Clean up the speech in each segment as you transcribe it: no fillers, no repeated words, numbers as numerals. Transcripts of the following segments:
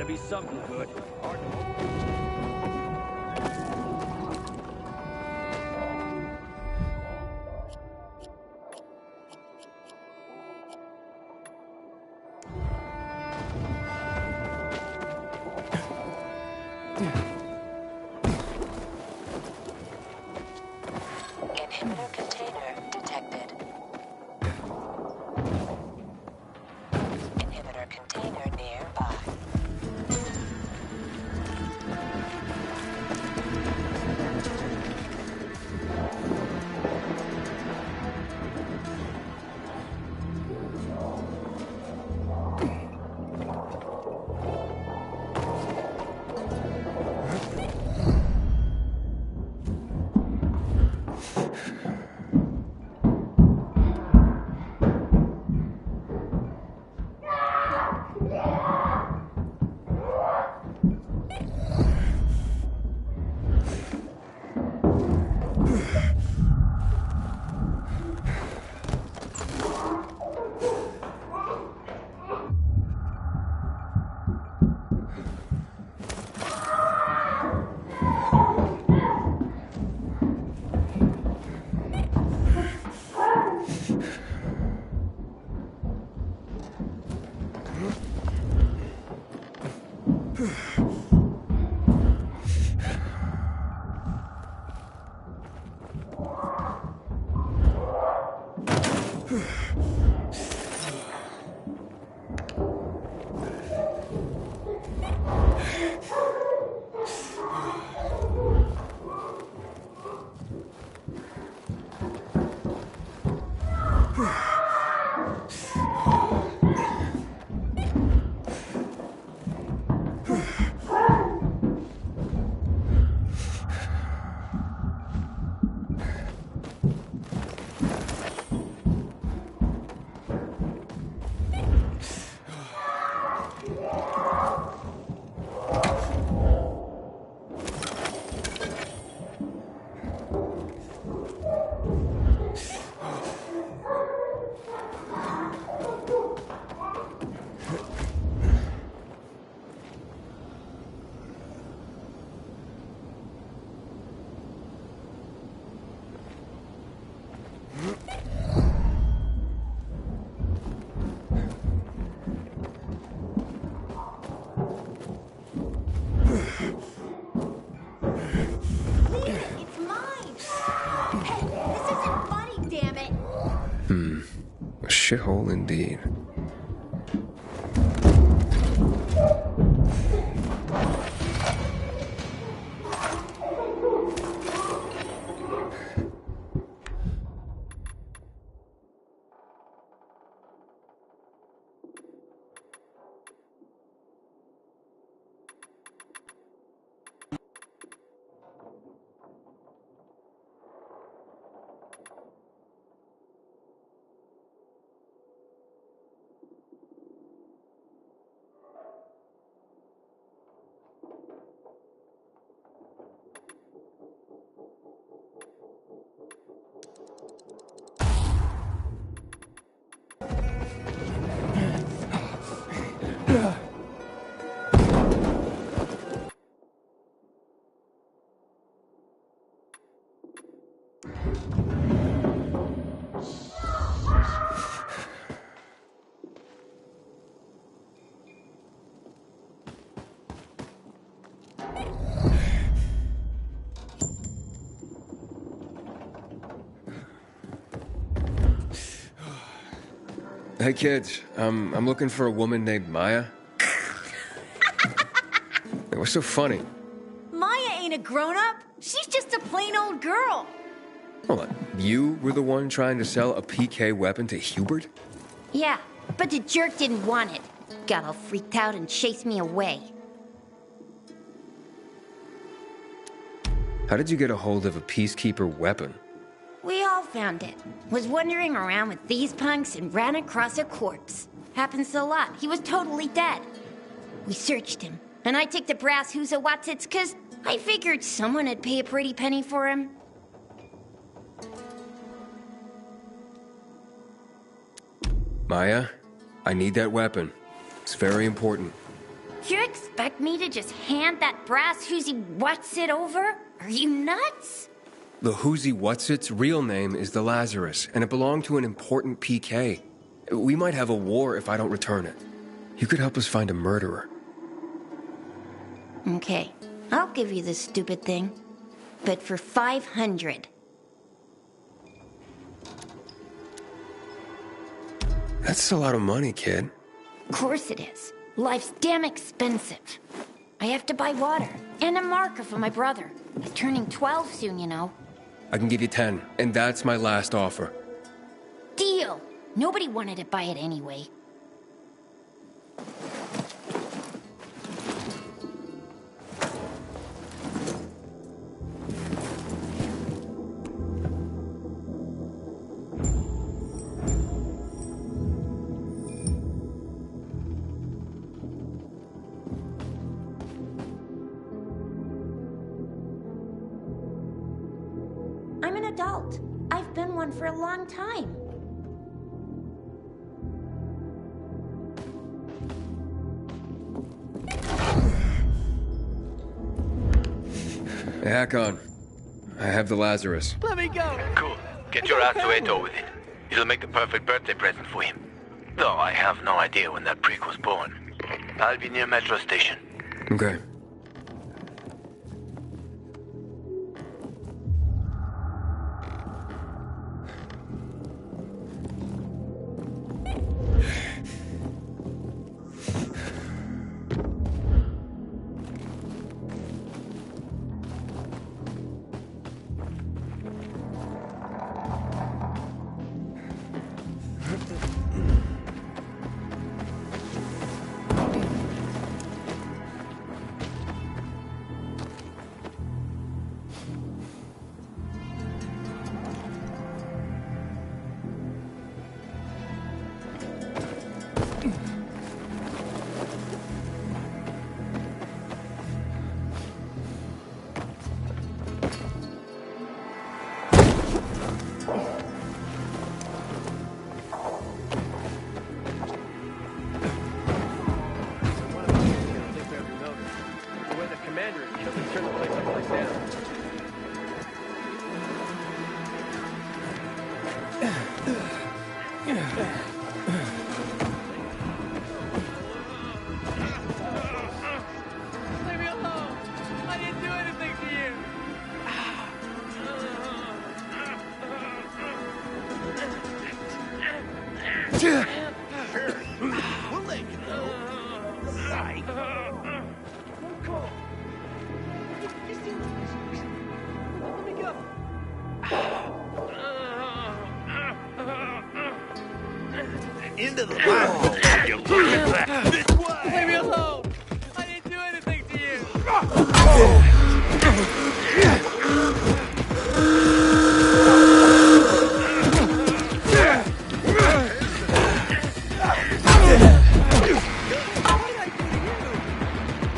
Gotta be something good. Hard to hope. Inhibitor container detected. Inhibitor container nearby. A shithole indeed. Hey kids, I'm looking for a woman named Maya. Hey, what's so funny? Maya ain't a grown-up. She's just a plain old girl. Hold on, you were the one trying to sell a PK weapon to Hubert? Yeah, but the jerk didn't want it. Got all freaked out and chased me away. How did you get a hold of a Peacekeeper weapon? We all found it. Was wandering around with these punks and ran across a corpse. Happens a lot. He was totally dead. We searched him, and I took the brass Huzawatsits cause I figured someone would pay a pretty penny for him. Maya, I need that weapon. It's very important. You expect me to just hand that brass who's-he what's-it over? Are you nuts? The Who's-he What's-it's real name is the Lazarus, and it belonged to an important PK. We might have a war if I don't return it. You could help us find a murderer. Okay, I'll give you this stupid thing. But for 500. That's a lot of money, kid. Of course it is. Life's damn expensive. I have to buy water. And a marker for my brother. He's turning 12 soon, you know. I can give you 10, and that's my last offer. Deal! Nobody wanted to buy it anyway. I'm an adult. I've been one for a long time. Hey, Hakon. I have the Lazarus. Let me go. Cool. Get your ass to Eto with it. It'll make the perfect birthday present for him. Though I have no idea when that prick was born. I'll be near Metro Station. Okay. Leave me alone. I didn't do anything to you. We'll let you know. Psych. Let me go. Into the wild. You look at that. This way. Leave me alone. I didn't do anything to you. Let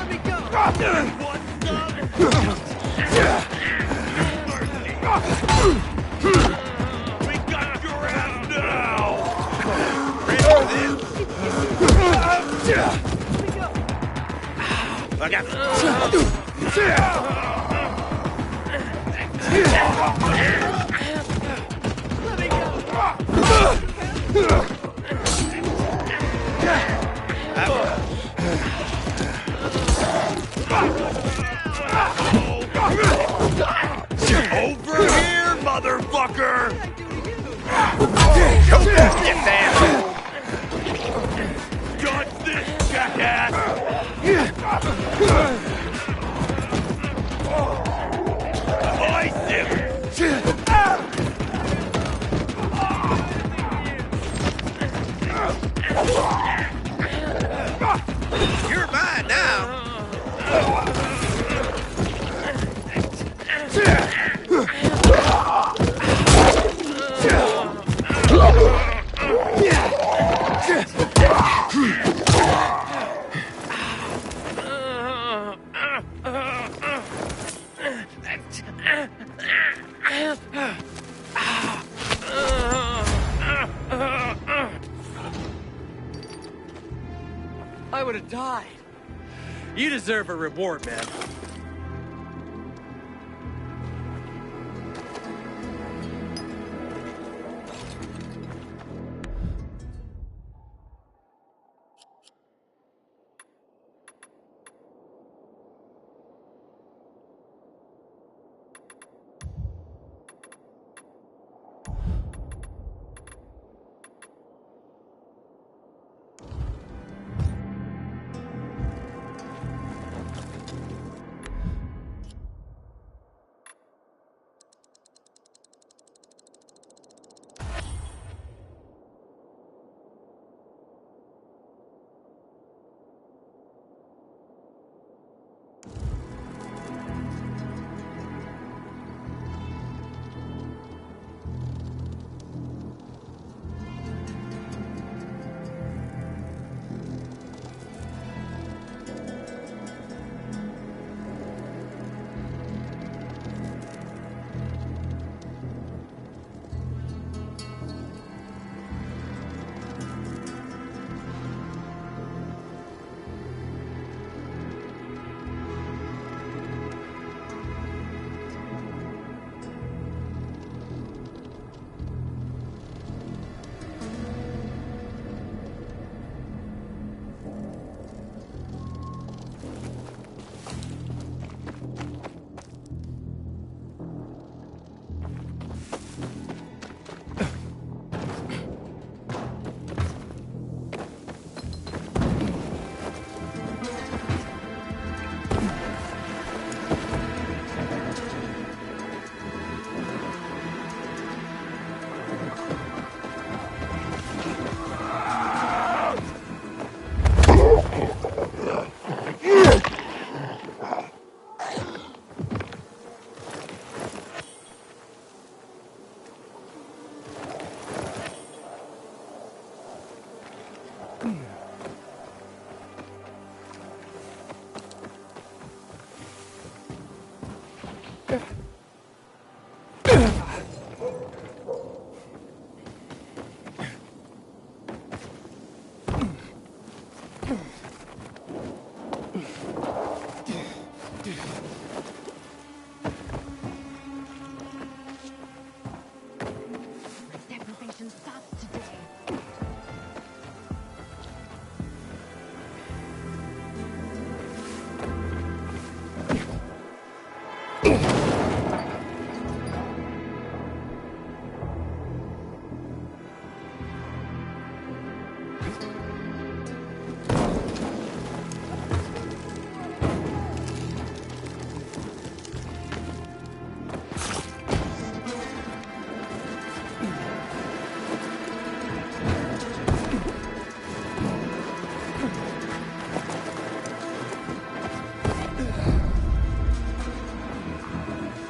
me go. We got your ass now. Ready for this? Let me go. I got Let me go. Over here, motherfucker! What did I do to you? Come on, you asshole! Dodge this, jackass! Hoist him! You're mine now! I would have died. You deserve a reward, man.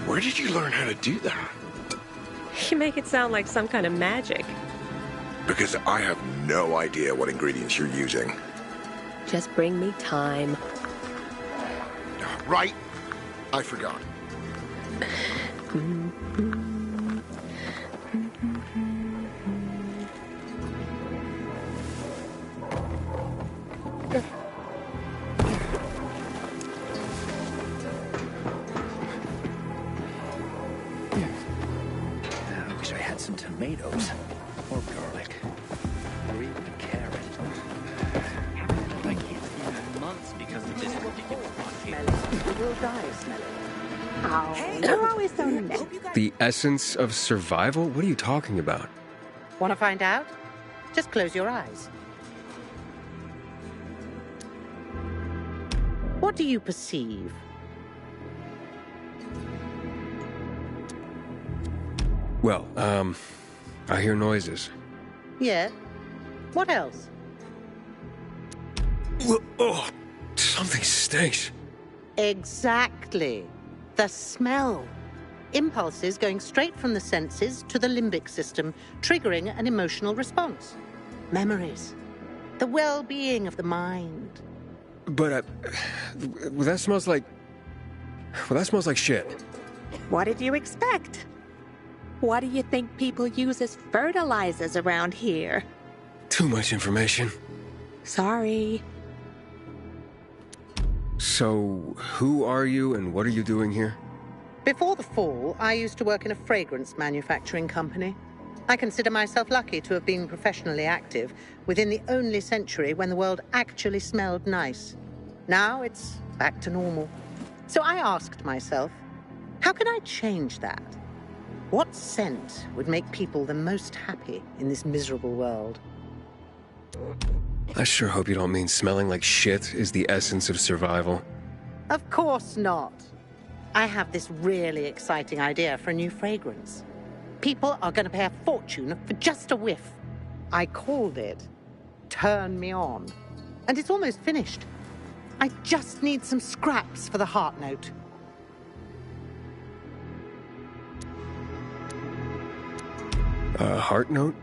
Where did you learn how to do that? You make it sound like some kind of magic. Because I have no idea what ingredients you're using. Just bring me time. Right? I forgot. I wish I had some tomatoes. Or garlic. Or even a carrot. I can't eat in months because of this ridiculous blockade. You will die smelling. Hey, you're always so neat. The essence of survival? What are you talking about? Want to find out? Just close your eyes. What do you perceive? Well, I hear noises. Yeah. What else? Oh, something stinks. Exactly. The smell. Impulses going straight from the senses to the limbic system, triggering an emotional response. Memories. The well-being of the mind. But, well, that smells like... Well, that smells like shit. What did you expect? What do you think people use as fertilizers around here? Too much information. Sorry. So, who are you and what are you doing here? Before the fall, I used to work in a fragrance manufacturing company. I consider myself lucky to have been professionally active within the only century when the world actually smelled nice. Now it's back to normal. So I asked myself, how can I change that? What scent would make people the most happy in this miserable world? I sure hope you don't mean smelling like shit is the essence of survival. Of course not. I have this really exciting idea for a new fragrance. People are going to pay a fortune for just a whiff. I called it Turn Me On. And it's almost finished. I just need some scraps for the heart note. Heart note?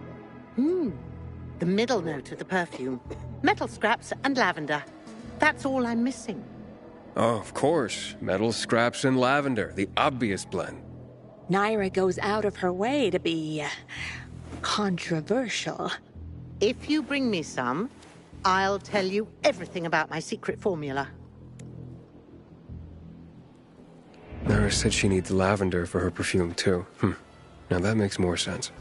The middle note of the perfume. Metal scraps and lavender. That's all I'm missing. Oh, of course. Metal scraps and lavender, the obvious blend. Naira goes out of her way to be controversial. If you bring me some, I'll tell you everything about my secret formula. Nara said she needs lavender for her perfume, too. Now that makes more sense.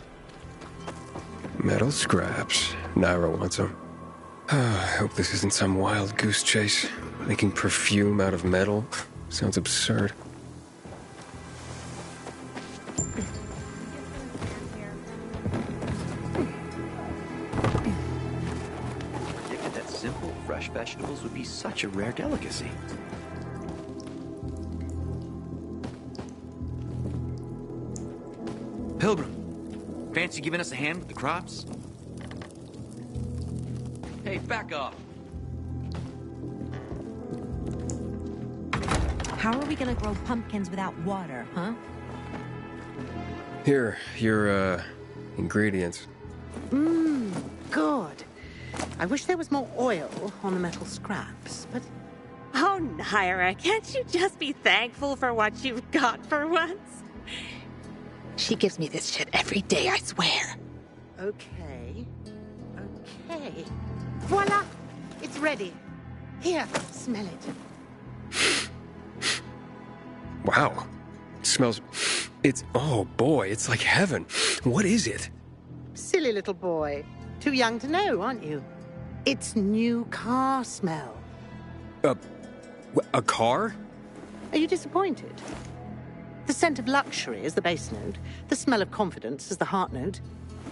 Metal scraps. Naira wants them. I hope this isn't some wild goose chase. Making perfume out of metal sounds absurd. Predicted that simple, fresh vegetables would be such a rare delicacy. Pilgrim, fancy giving us a hand with the crops? Hey, back off. How are we gonna grow pumpkins without water, huh? Here, your, ingredients. Good. I wish there was more oil on the metal scraps, but... Oh, Naira, can't you just be thankful for what you've got for once? She gives me this shit every day, I swear. Okay. Voila! It's ready. Here, smell it. Wow. It smells... Oh boy, it's like heaven. What is it? Silly little boy. Too young to know, aren't you? It's new car smell. A car? Are you disappointed? The scent of luxury is the base note, the smell of confidence is the heart note,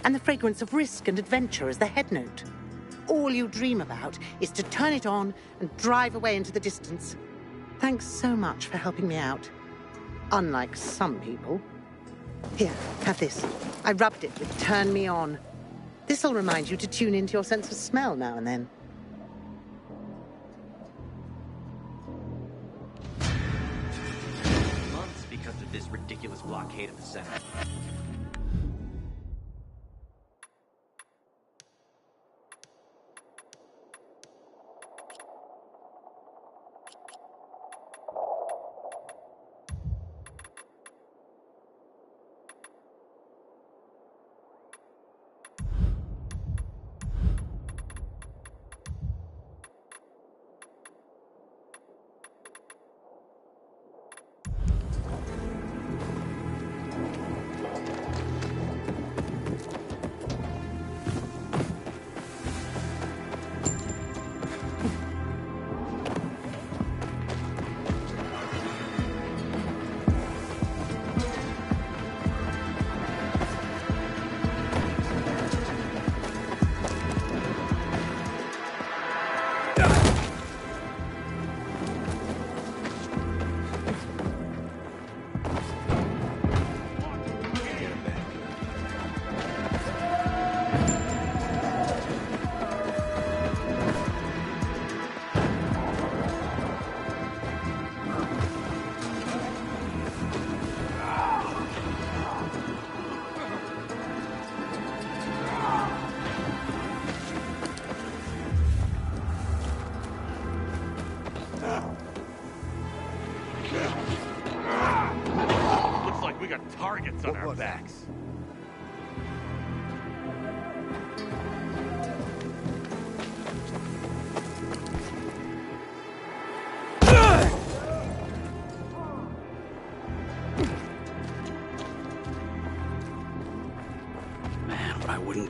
and the fragrance of risk and adventure is the head note. All you dream about is to turn it on and drive away into the distance. Thanks so much for helping me out. Unlike some people. Here, have this. I rubbed it with Turn Me On. This'll remind you to tune into your sense of smell now and then. Months because of this ridiculous blockade of the Senate.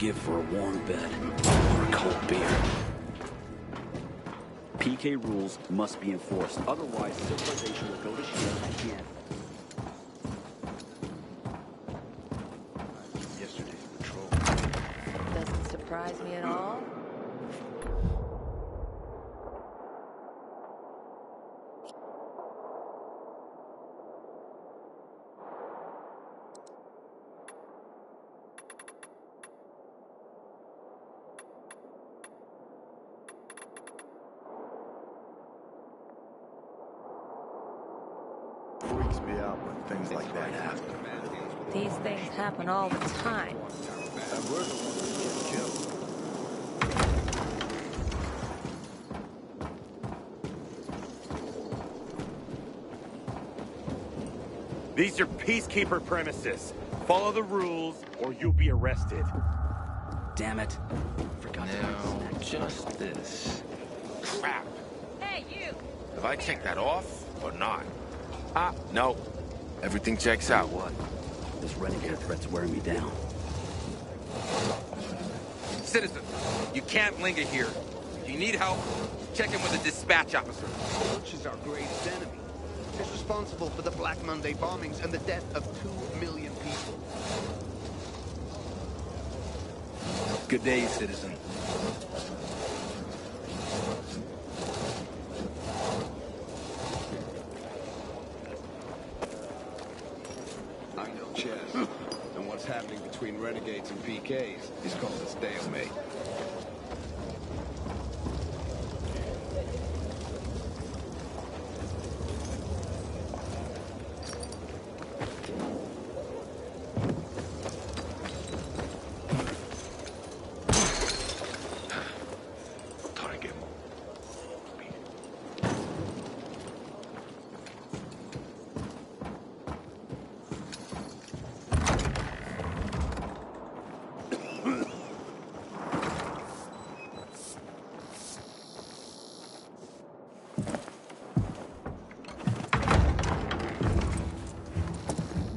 give for a warm bed or a cold beer. PK rules must be enforced, otherwise civilization will go to shit again. Yesterday's patrol. Doesn't surprise me at all. Freaks me out when things like that happen. These things happen all the time. And we're the ones who get killed. These are peacekeeper premises. Follow the rules, or you'll be arrested. Damn it. Forgot Now, just this. Crap. Hey, you! Have I checked that off or not? Ah, no. Everything checks out. What? This renegade threat's wearing me down. Citizen, you can't linger here. If you need help, check in with the dispatch officer. Roach is our greatest enemy. He's responsible for the Black Monday bombings and the death of 2 million people. Good day, citizen. I know chess. And what's happening between renegades and PKs is called a stalemate.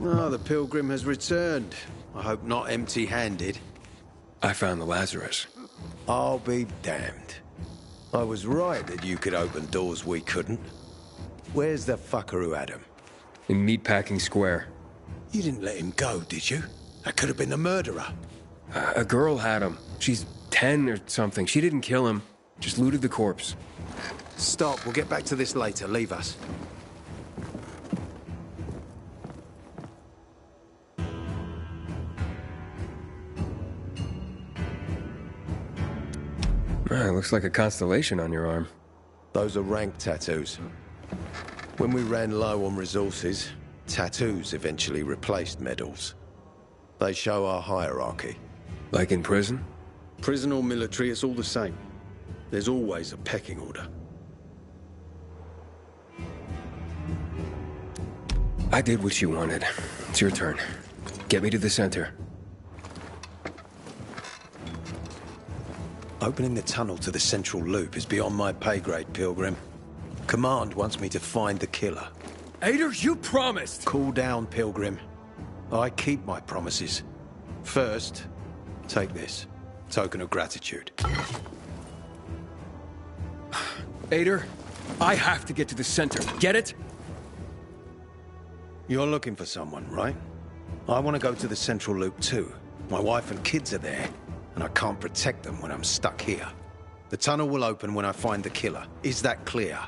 Oh, the pilgrim has returned. I hope not empty-handed. I found the Lazarus. I'll be damned. I was right that you could open doors we couldn't. Where's the fucker who had him? In Meatpacking Square. You didn't let him go, did you? That could have been the murderer. A girl had him. She's 10 or something. She didn't kill him. Just looted the corpse. Stop. We'll get back to this later. Leave us. Looks like a constellation on your arm. Those are rank tattoos. When we ran low on resources, tattoos eventually replaced medals. They show our hierarchy. Like in prison? Prison or military, it's all the same. There's always a pecking order. I did what you wanted. It's your turn. Get me to the center. Opening the tunnel to the central loop is beyond my pay grade, Pilgrim. Command wants me to find the killer. Ader, you promised! Cool down, Pilgrim. I keep my promises. First, take this. Token of gratitude. Ader, I have to get to the center. Get it? You're looking for someone, right? I want to go to the central loop too. My wife and kids are there, and I can't protect them when I'm stuck here. The tunnel will open when I find the killer. Is that clear?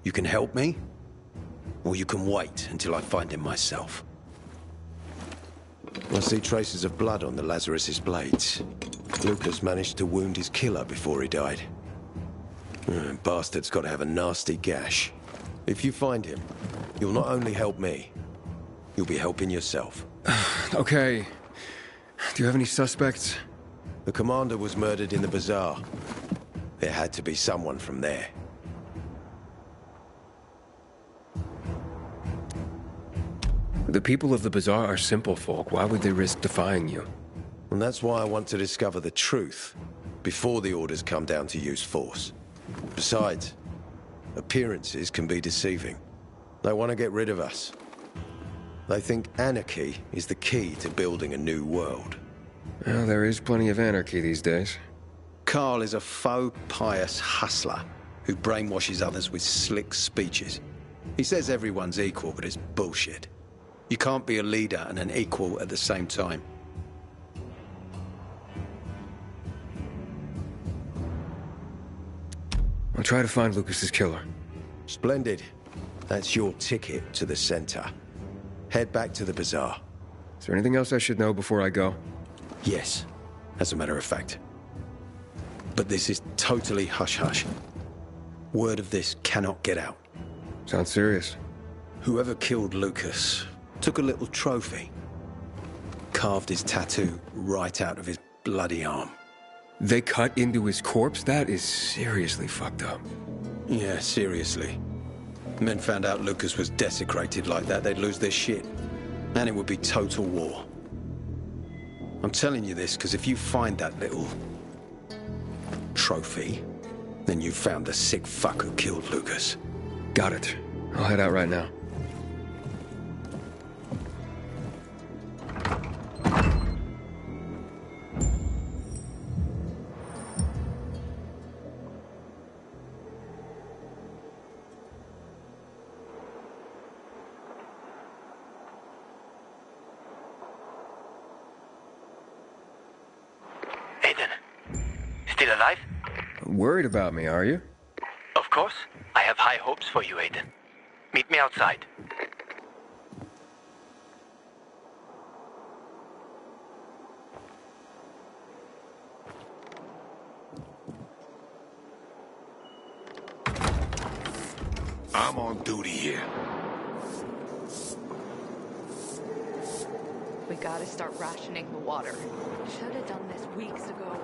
You can help me, or you can wait until I find him myself. I see traces of blood on the Lazarus's blades. Lucas managed to wound his killer before he died. Bastard's got to have a nasty gash. If you find him, you'll not only help me, you'll be helping yourself. Okay. Do you have any suspects? The commander was murdered in the bazaar. There had to be someone from there. The people of the bazaar are simple folk. Why would they risk defying you? And that's why I want to discover the truth before the orders come down to use force. Besides, appearances can be deceiving. They want to get rid of us. They think anarchy is the key to building a new world. Well, there is plenty of anarchy these days. Carl is a faux pious hustler who brainwashes others with slick speeches. He says everyone's equal, but it's bullshit. You can't be a leader and an equal at the same time. I'll try to find Lucas's killer. Splendid. That's your ticket to the center. Head back to the bazaar. Is there anything else I should know before I go? Yes, as a matter of fact. But this is totally hush-hush. Word of this cannot get out. Sounds serious. Whoever killed Lucas took a little trophy. Carved his tattoo right out of his bloody arm. They cut into his corpse? That is seriously fucked up. Yeah, seriously. Men found out Lucas was desecrated like that, they'd lose their shit. And it would be total war. I'm telling you this because if you find that little trophy, then you found the sick fuck who killed Lucas. Got it. I'll head out right now. Still alive? Worried about me, are you? Of course. I have high hopes for you, Aiden. Meet me outside. I'm on duty here. We gotta start rationing the water. Should have done this weeks ago.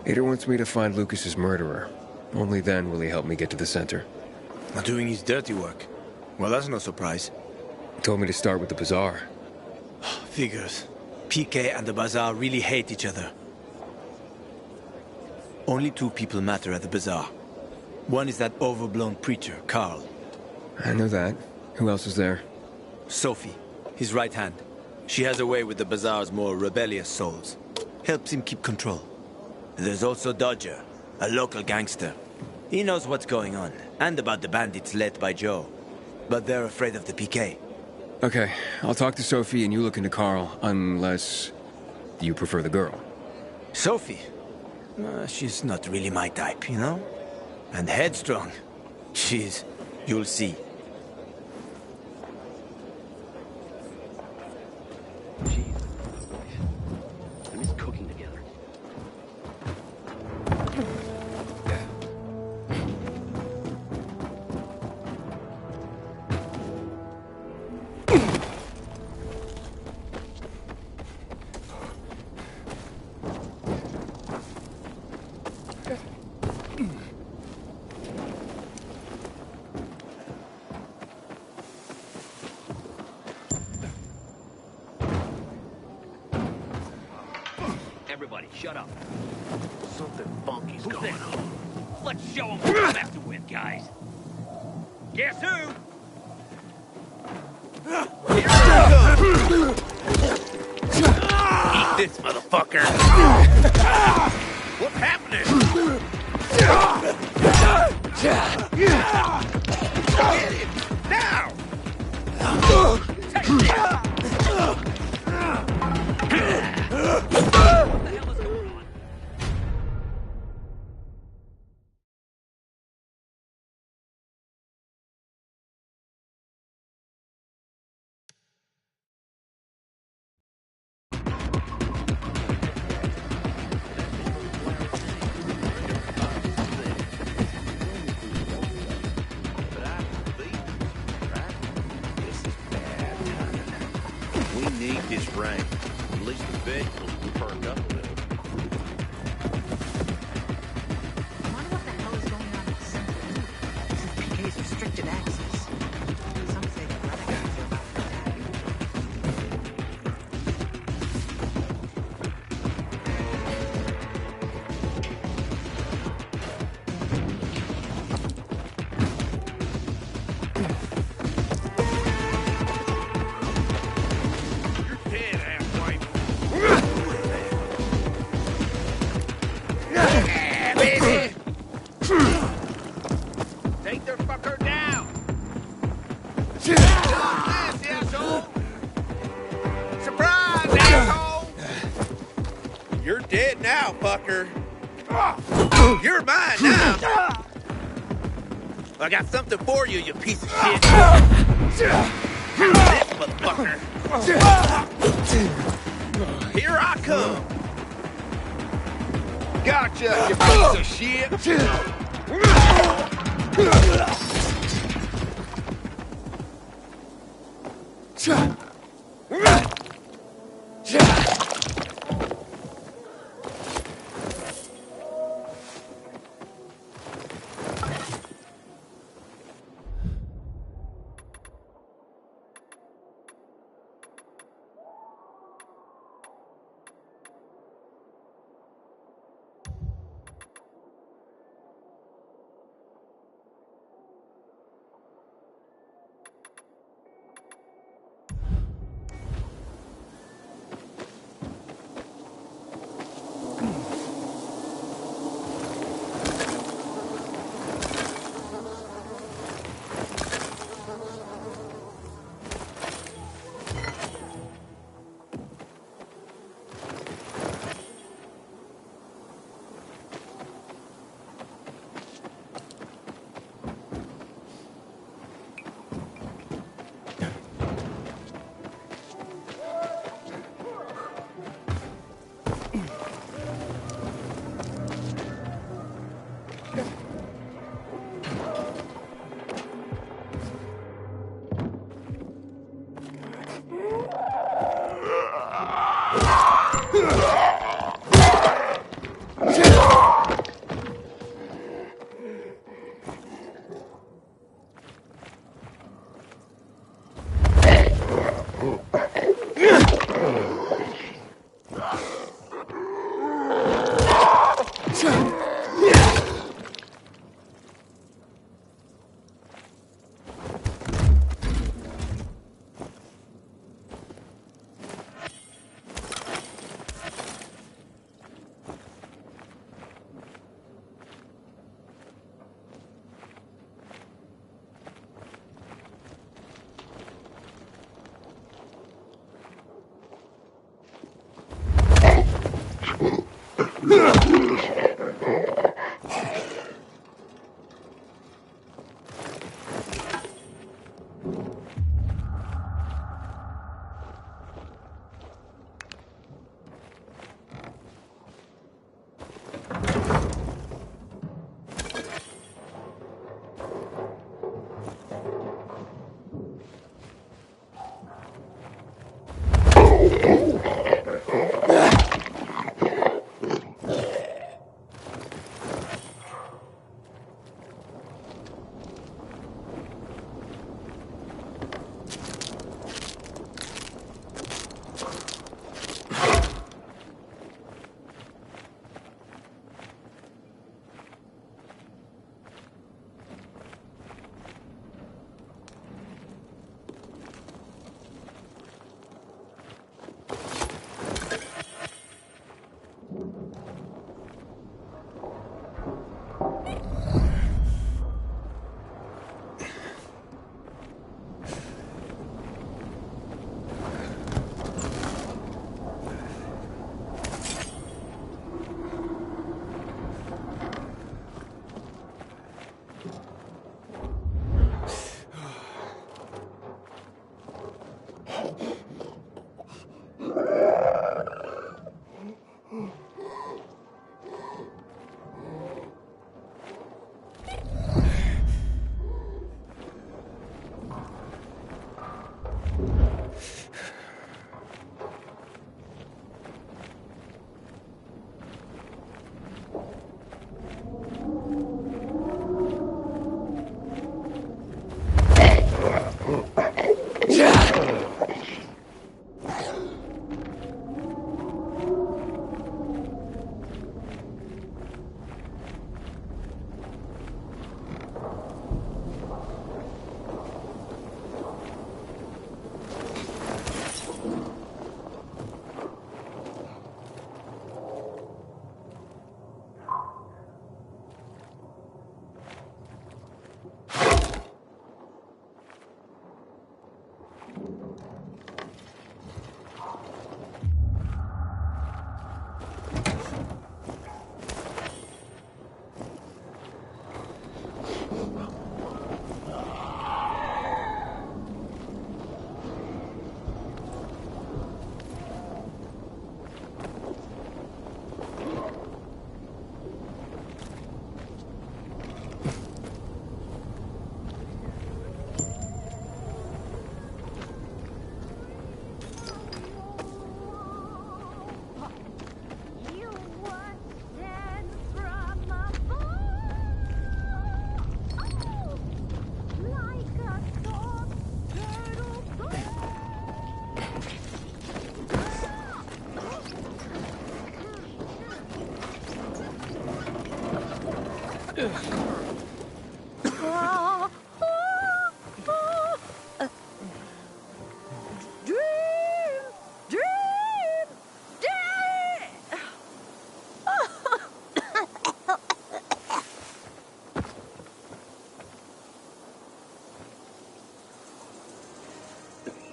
Ader wants me to find Lucas's murderer. Only then will he help me get to the center. Not doing his dirty work. Well, that's no surprise. He told me to start with the bazaar. Figures. PK and the bazaar really hate each other. Only two people matter at the bazaar. One is that overblown preacher, Carl. I know that. Who else is there? Sophie, his right hand. She has a way with the bazaar's more rebellious souls. Helps him keep control. There's also Dodger, a local gangster. He knows what's going on, and about the bandits led by Joe. But they're afraid of the PK. Okay, I'll talk to Sophie and you look into Carl, unless you prefer the girl. Sophie? She's not really my type, you know? And headstrong. She's... you'll see. Everybody, shut up. Something funky's going on. Let's show them what we're messing with, guys. Guess who? Eat this, motherfucker! What's happening? Get it! Now! Yeah, baby! Take their fucker down! This, asshole! Surprise, asshole! You're dead now, fucker. You're mine now! I got something for you, you piece of shit! This motherfucker! Here I come! Gotcha, you piece of shit!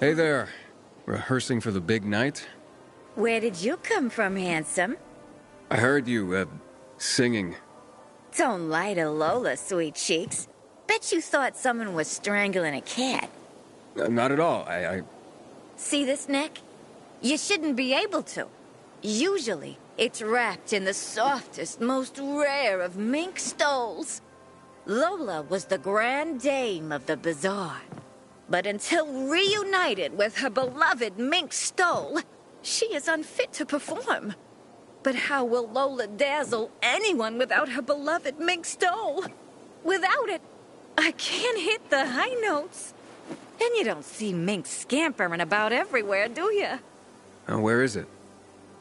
Hey there. Rehearsing for the big night? Where did you come from, handsome? I heard you, singing. Don't lie to Lola, sweet cheeks. Bet you thought someone was strangling a cat. Not at all. I... See this neck? You shouldn't be able to. Usually, it's wrapped in the softest, most rare of mink stoles. Lola was the grand dame of the bazaar. But until reunited with her beloved mink stole, she is unfit to perform. But how will Lola dazzle anyone without her beloved mink stole? Without it, I can't hit the high notes. And you don't see minks scampering about everywhere, do you? Where is it?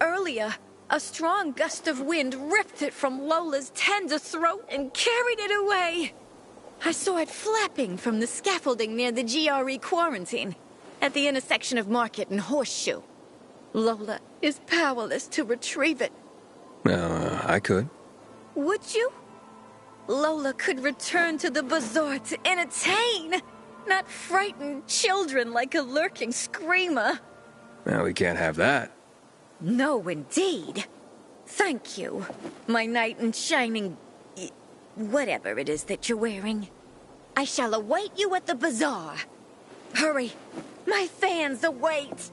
Earlier, a strong gust of wind ripped it from Lola's tender throat and carried it away. I saw it flapping from the scaffolding near the GRE quarantine, at the intersection of Market and Horseshoe. Lola is powerless to retrieve it. I could. Would you? Lola could return to the bazaar to entertain, not frighten children like a lurking screamer. Well, we can't have that. No, indeed. Thank you, my knight in shining... whatever it is that you're wearing. I shall await you at the bazaar. Hurry, my fans await.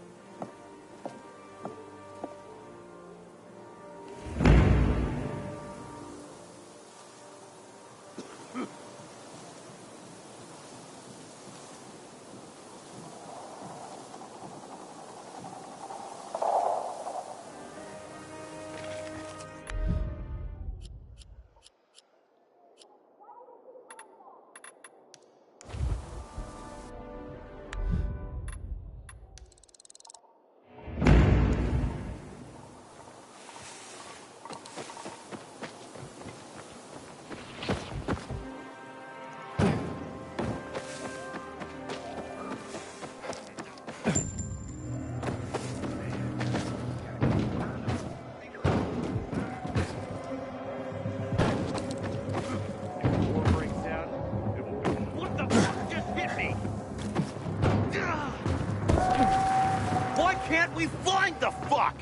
Can't we find the fuck?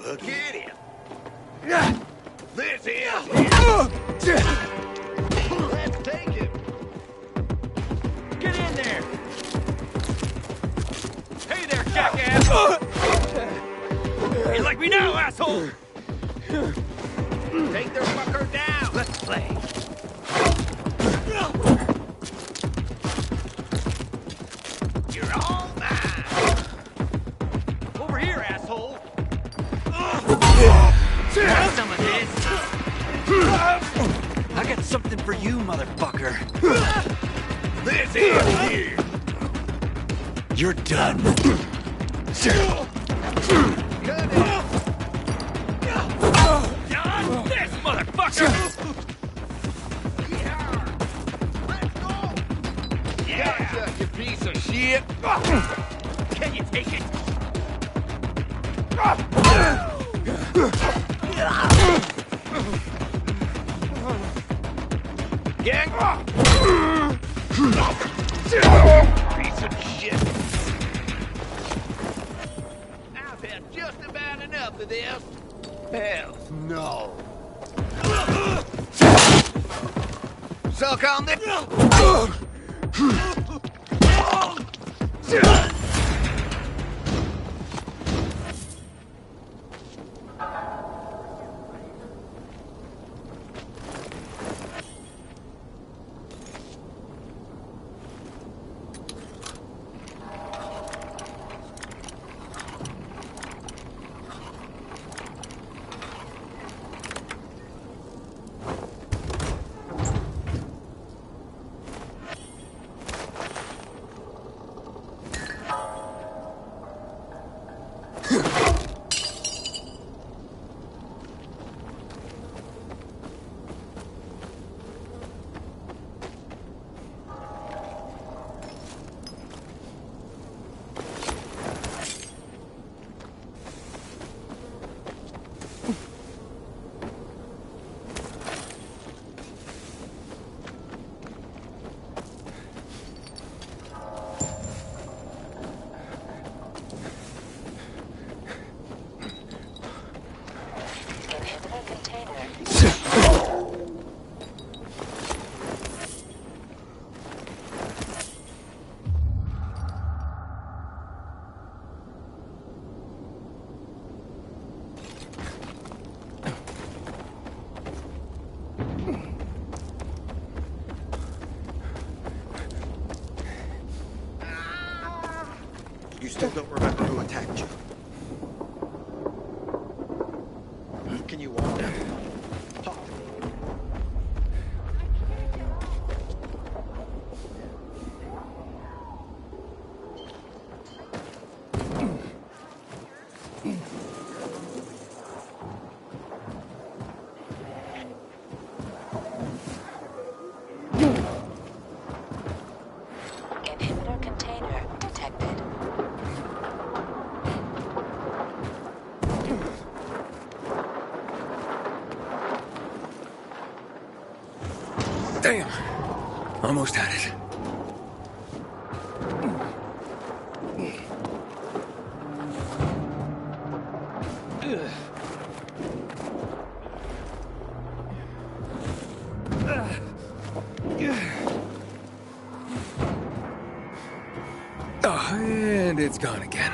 Look at him. This is Let's take him. Get in there! Hey there, jackass! You like me now, asshole? Take their fucker down. Let's play. You're all mine. Over here, asshole! Want some of this? I got something for you, motherfucker. This is here. You're done. This motherfucker! Gotcha, you piece of shit. Can you take it? Gang. Piece of shit. I've had just about enough of this. Hell no. Suck on this. You still don't remember who attacked you? Can you walk down? Talk to me. Inhibitor container detected. Damn. Almost had it. Oh, and it's gone again.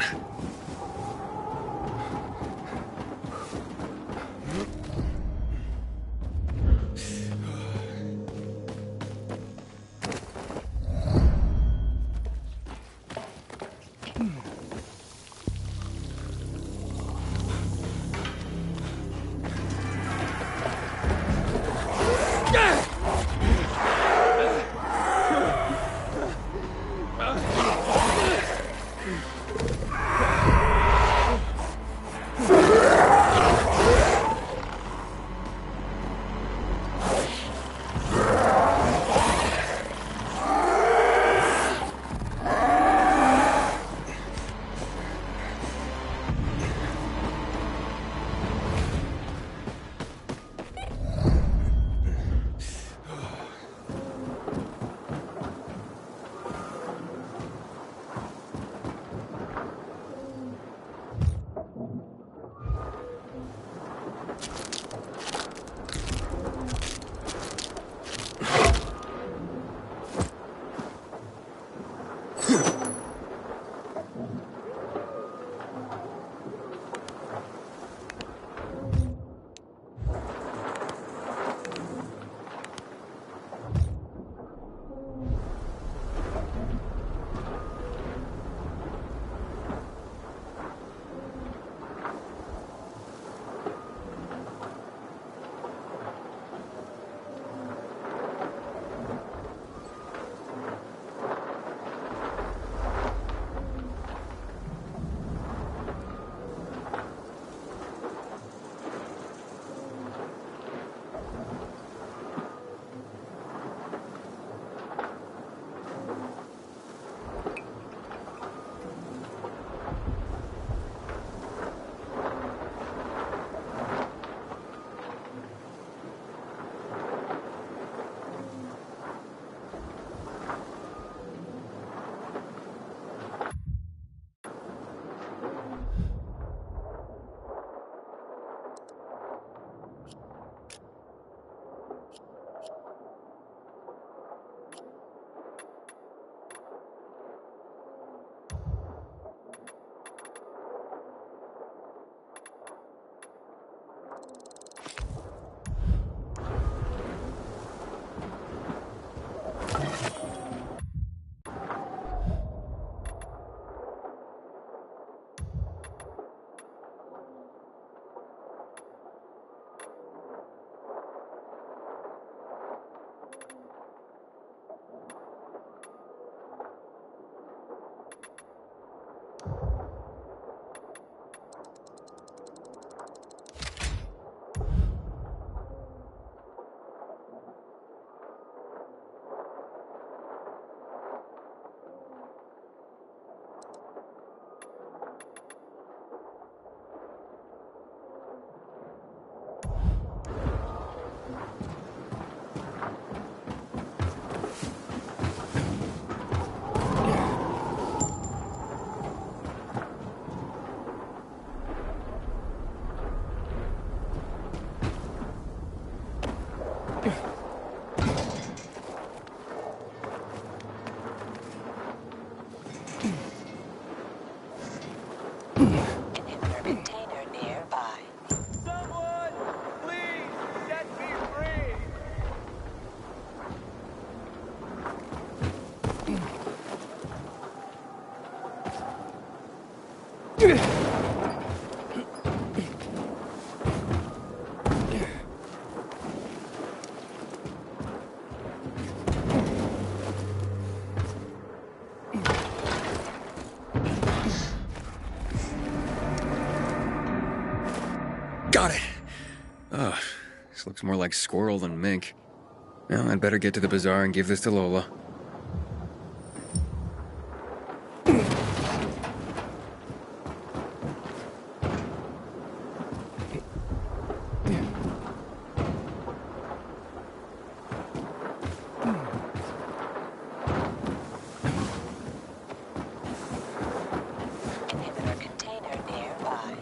Inhibitor container nearby. Someone, please set me free. Got it! Ugh, this looks more like squirrel than mink. Well, I'd better get to the bazaar and give this to Lola. Inhibitor container nearby.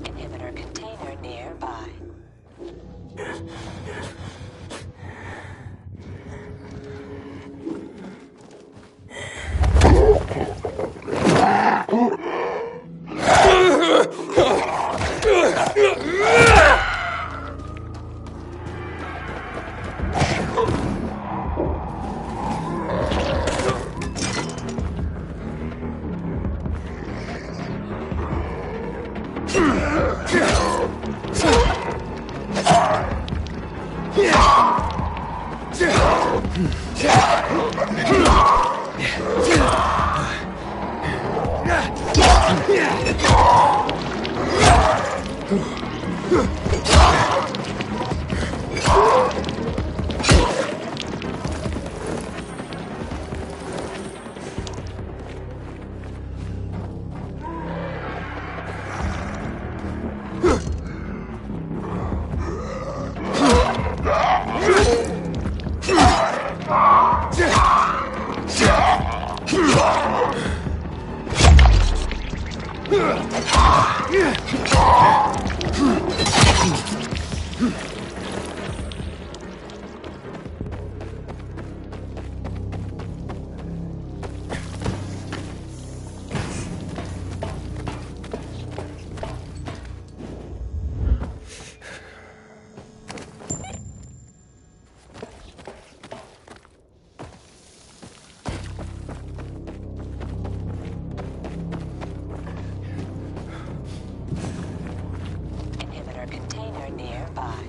Inhibitor container nearby. Inhibitor container nearby.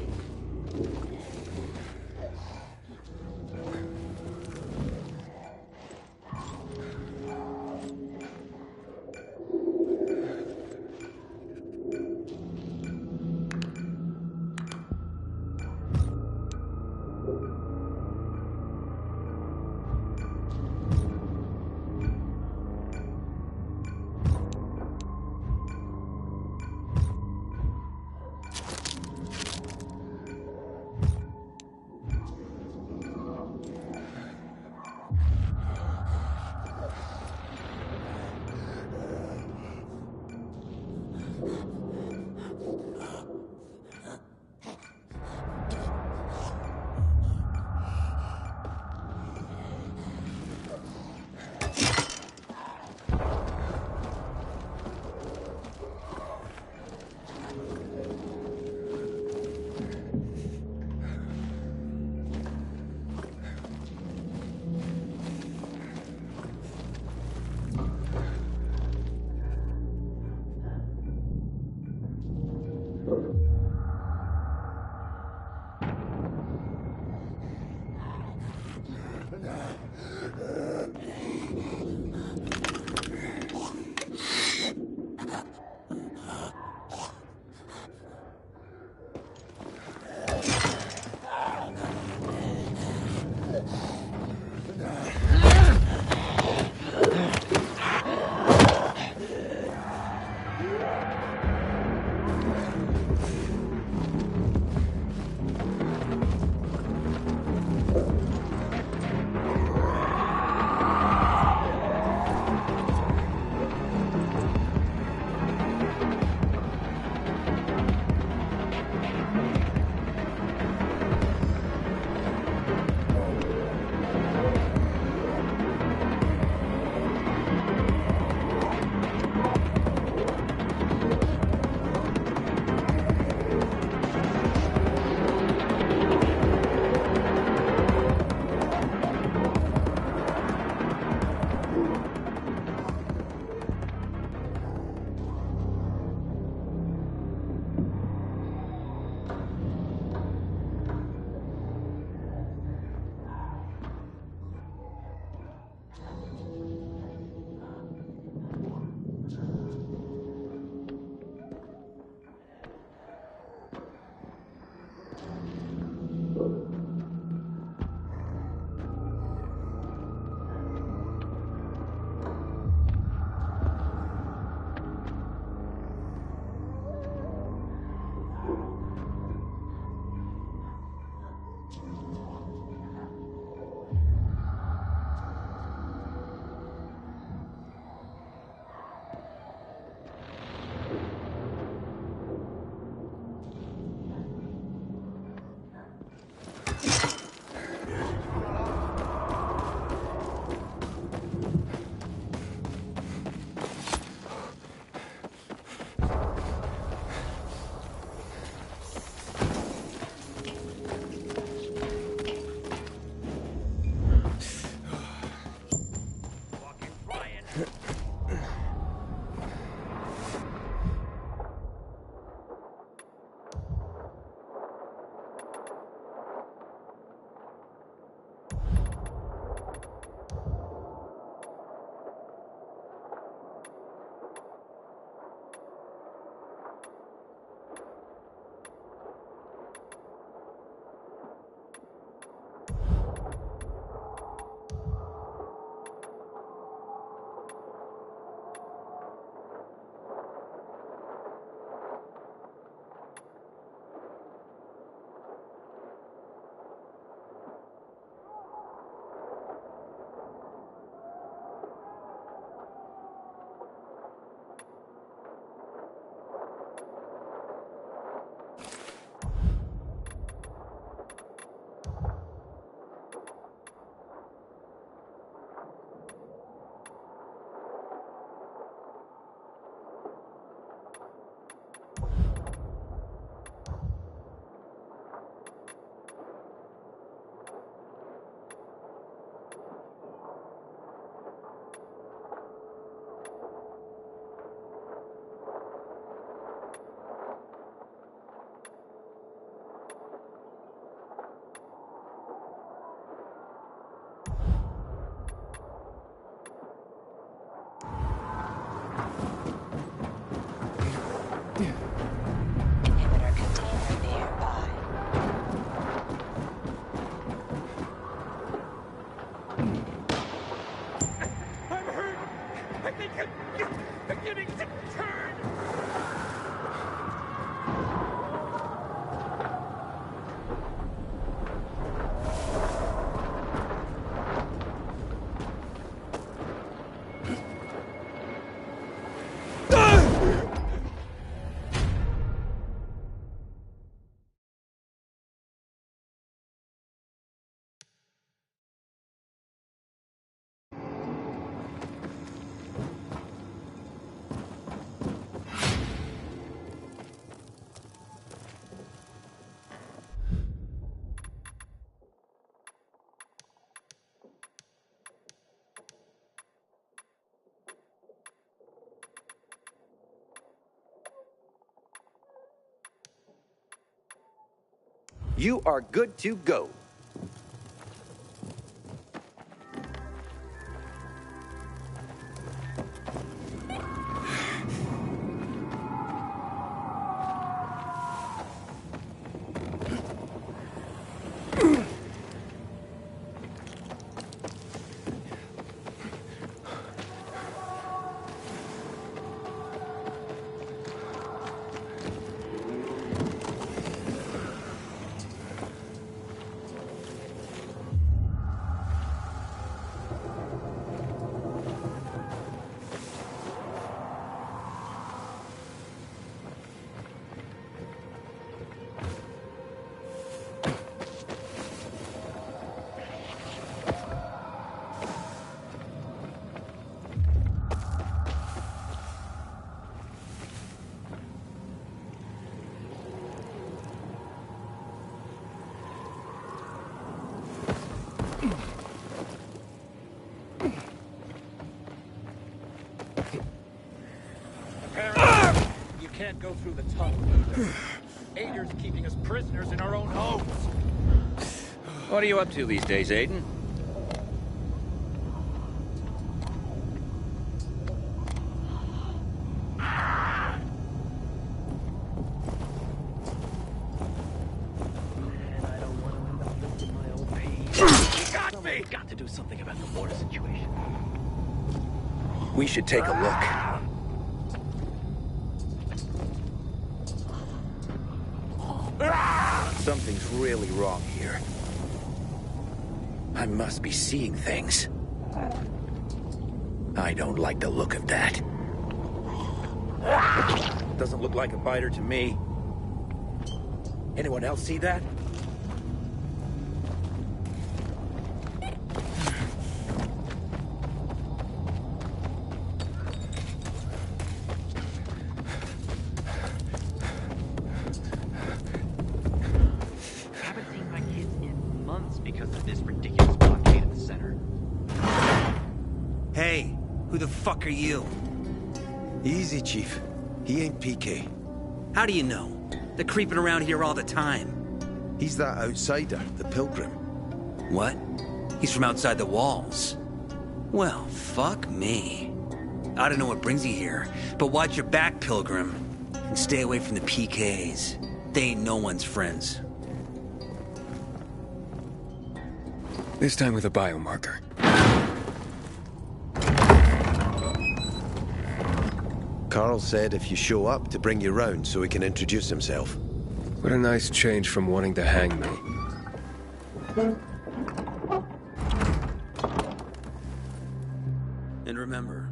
You are good to go. You can't go through the tunnel. Aiden's keeping us prisoners in our own homes. What are you up to these days, Aiden? Got to do something about the water situation. We should take a look. Something's really wrong here. I must be seeing things. I don't like the look of that. Doesn't look like a biter to me. Anyone else see that? Hey, who the fuck are you? Easy, Chief. He ain't PK. How do you know? They're creeping around here all the time. He's that outsider, the Pilgrim. What? He's from outside the walls. Well, fuck me. I don't know what brings you here, but watch your back, Pilgrim. And stay away from the PKs. They ain't no one's friends. This time with a biomarker. Carl said if you show up to bring you round so he can introduce himself. What a nice change from wanting to hang me. And remember,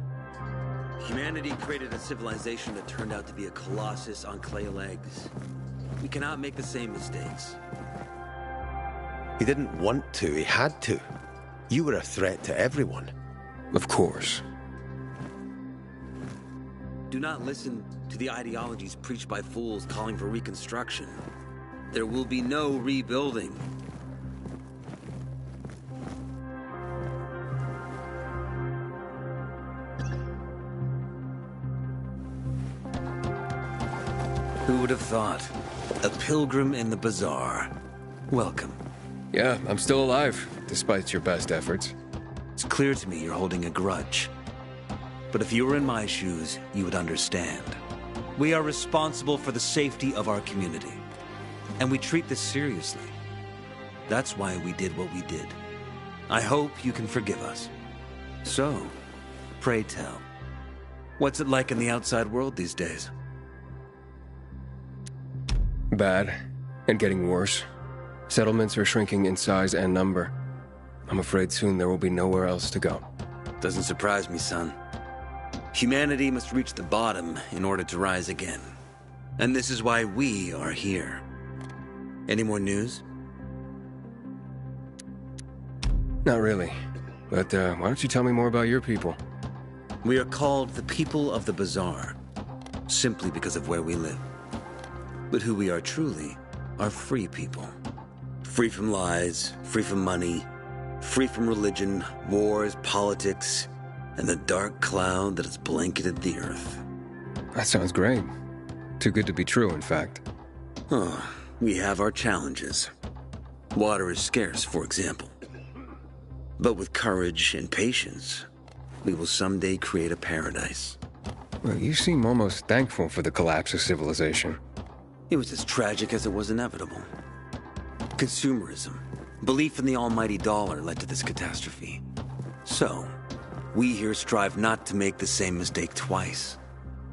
humanity created a civilization that turned out to be a colossus on clay legs. We cannot make the same mistakes. He didn't want to, he had to. You were a threat to everyone. Of course. Do not listen to the ideologies preached by fools calling for reconstruction. There will be no rebuilding. Who would have thought? A pilgrim in the bazaar. Welcome. Yeah, I'm still alive, despite your best efforts. It's clear to me you're holding a grudge. But if you were in my shoes, you would understand. We are responsible for the safety of our community. And we treat this seriously. That's why we did what we did. I hope you can forgive us. So, pray tell, what's it like in the outside world these days? Bad, and getting worse. Settlements are shrinking in size and number. I'm afraid soon there will be nowhere else to go. Doesn't surprise me, son. Humanity must reach the bottom in order to rise again. And this is why we are here. Any more news? Not really. But why don't you tell me more about your people? We are called the people of the bazaar, simply because of where we live. But who we are truly are free people. Free from lies, free from money, free from religion, wars, politics, and the dark cloud that has blanketed the earth. That sounds great. Too good to be true, in fact. Oh, We have our challenges. Water is scarce, for example. But with courage and patience, we will someday create a paradise. Well, you seem almost thankful for the collapse of civilization. It was as tragic as it was inevitable. Consumerism, belief in the almighty dollar led to this catastrophe. So, we here strive not to make the same mistake twice.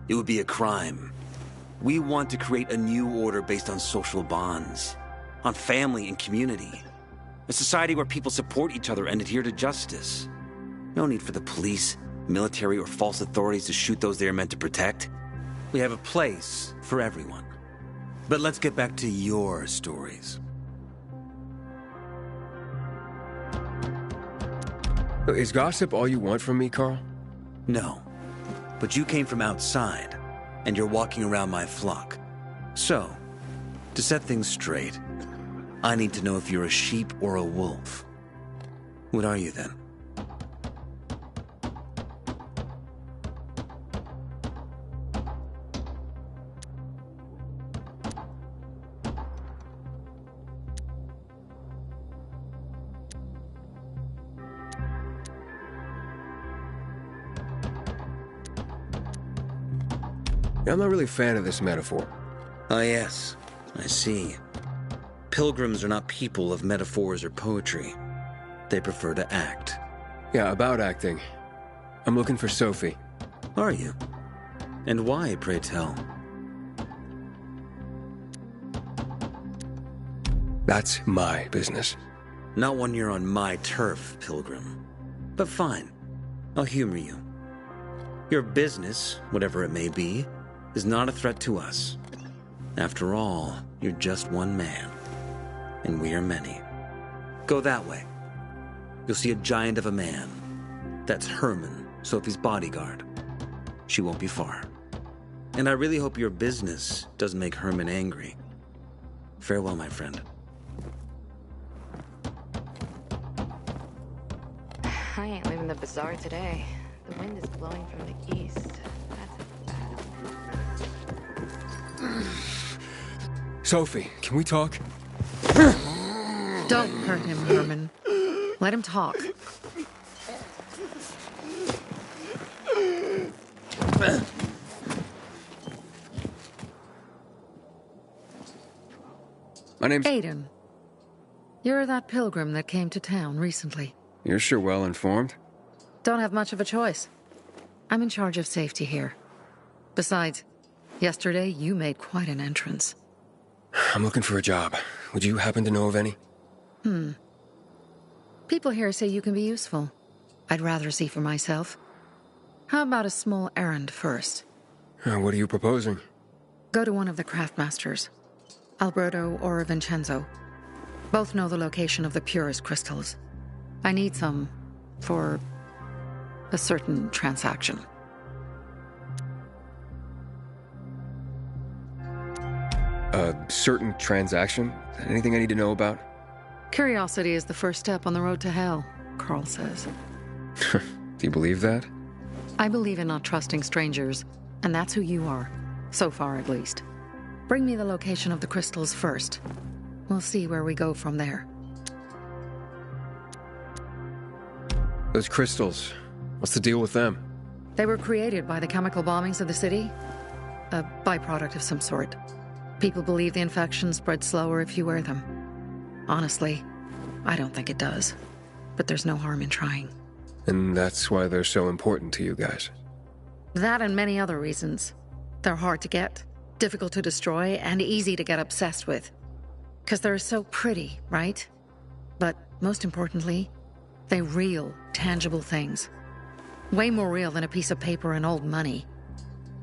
It would be a crime. We want to create a new order based on social bonds, on family and community. A society where people support each other and adhere to justice. No need for the police, military, or false authorities to shoot those they are meant to protect. We have a place for everyone. But let's get back to your stories. Is gossip all you want from me, Carl? No. But you came from outside, and you're walking around my flock. So, to set things straight, I need to know if you're a sheep or a wolf. What are you then? I'm not really a fan of this metaphor. Ah, yes. I see. Pilgrims are not people of metaphors or poetry. They prefer to act. Yeah, about acting. I'm looking for Sophie. Are you? And why, pray tell? That's my business. Not when you're on my turf, Pilgrim. But fine. I'll humor you. Your business, whatever it may be, is not a threat to us. After all, you're just one man. And we are many. Go that way. You'll see a giant of a man. That's Herman, Sophie's bodyguard. She won't be far. And I really hope your business doesn't make Herman angry. Farewell, my friend. I ain't leaving the bazaar today. The wind is blowing from the east. Sophie, can we talk? Don't hurt him, Herman. Let him talk. My name's... Aiden. You're that pilgrim that came to town recently. You're sure well informed. Don't have much of a choice. I'm in charge of safety here. Besides, yesterday you made quite an entrance. I'm looking for a job. Would you happen to know of any? People here say you can be useful. I'd rather see for myself. How about a small errand first? What are you proposing? Go to one of the craftmasters. Alberto or Vincenzo. Both know the location of the purest crystals. I need some for a certain transaction. A certain transaction? Anything I need to know about? Curiosity is the first step on the road to hell, Carl says. Do you believe that? I believe in not trusting strangers, and that's who you are. So far, at least. Bring me the location of the crystals first. We'll see where we go from there. Those crystals, what's the deal with them? They were created by the chemical bombings of the city. A byproduct of some sort. People believe the infection spreads slower if you wear them. Honestly, I don't think it does. But there's no harm in trying. And that's why they're so important to you guys. That and many other reasons. They're hard to get, difficult to destroy, and easy to get obsessed with. Because they're so pretty, right? But most importantly, they're real, tangible things. Way more real than a piece of paper and old money.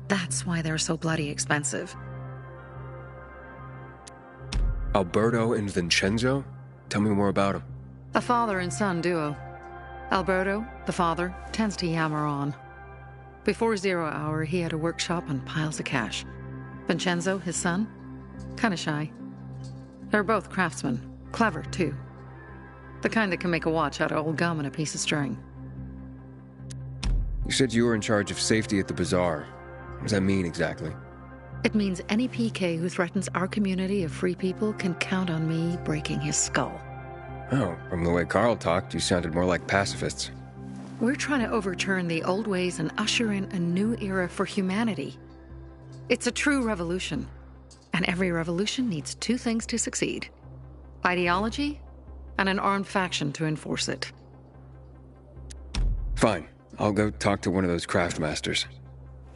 That's why they're so bloody expensive. Alberto and Vincenzo? Tell me more about them. A father and son duo. Alberto, the father, tends to yammer on. Before 0 hour, he had a workshop and piles of cash. Vincenzo, his son, kinda shy. They're both craftsmen. Clever, too. The kind that can make a watch out of old gum and a piece of string. You said you were in charge of safety at the bazaar. What does that mean exactly? It means any PK who threatens our community of free people can count on me breaking his skull. Oh, from the way Carl talked, you sounded more like pacifists. We're trying to overturn the old ways and usher in a new era for humanity. It's a true revolution. And every revolution needs two things to succeed: ideology and an armed faction to enforce it. Fine. I'll go talk to one of those craft masters.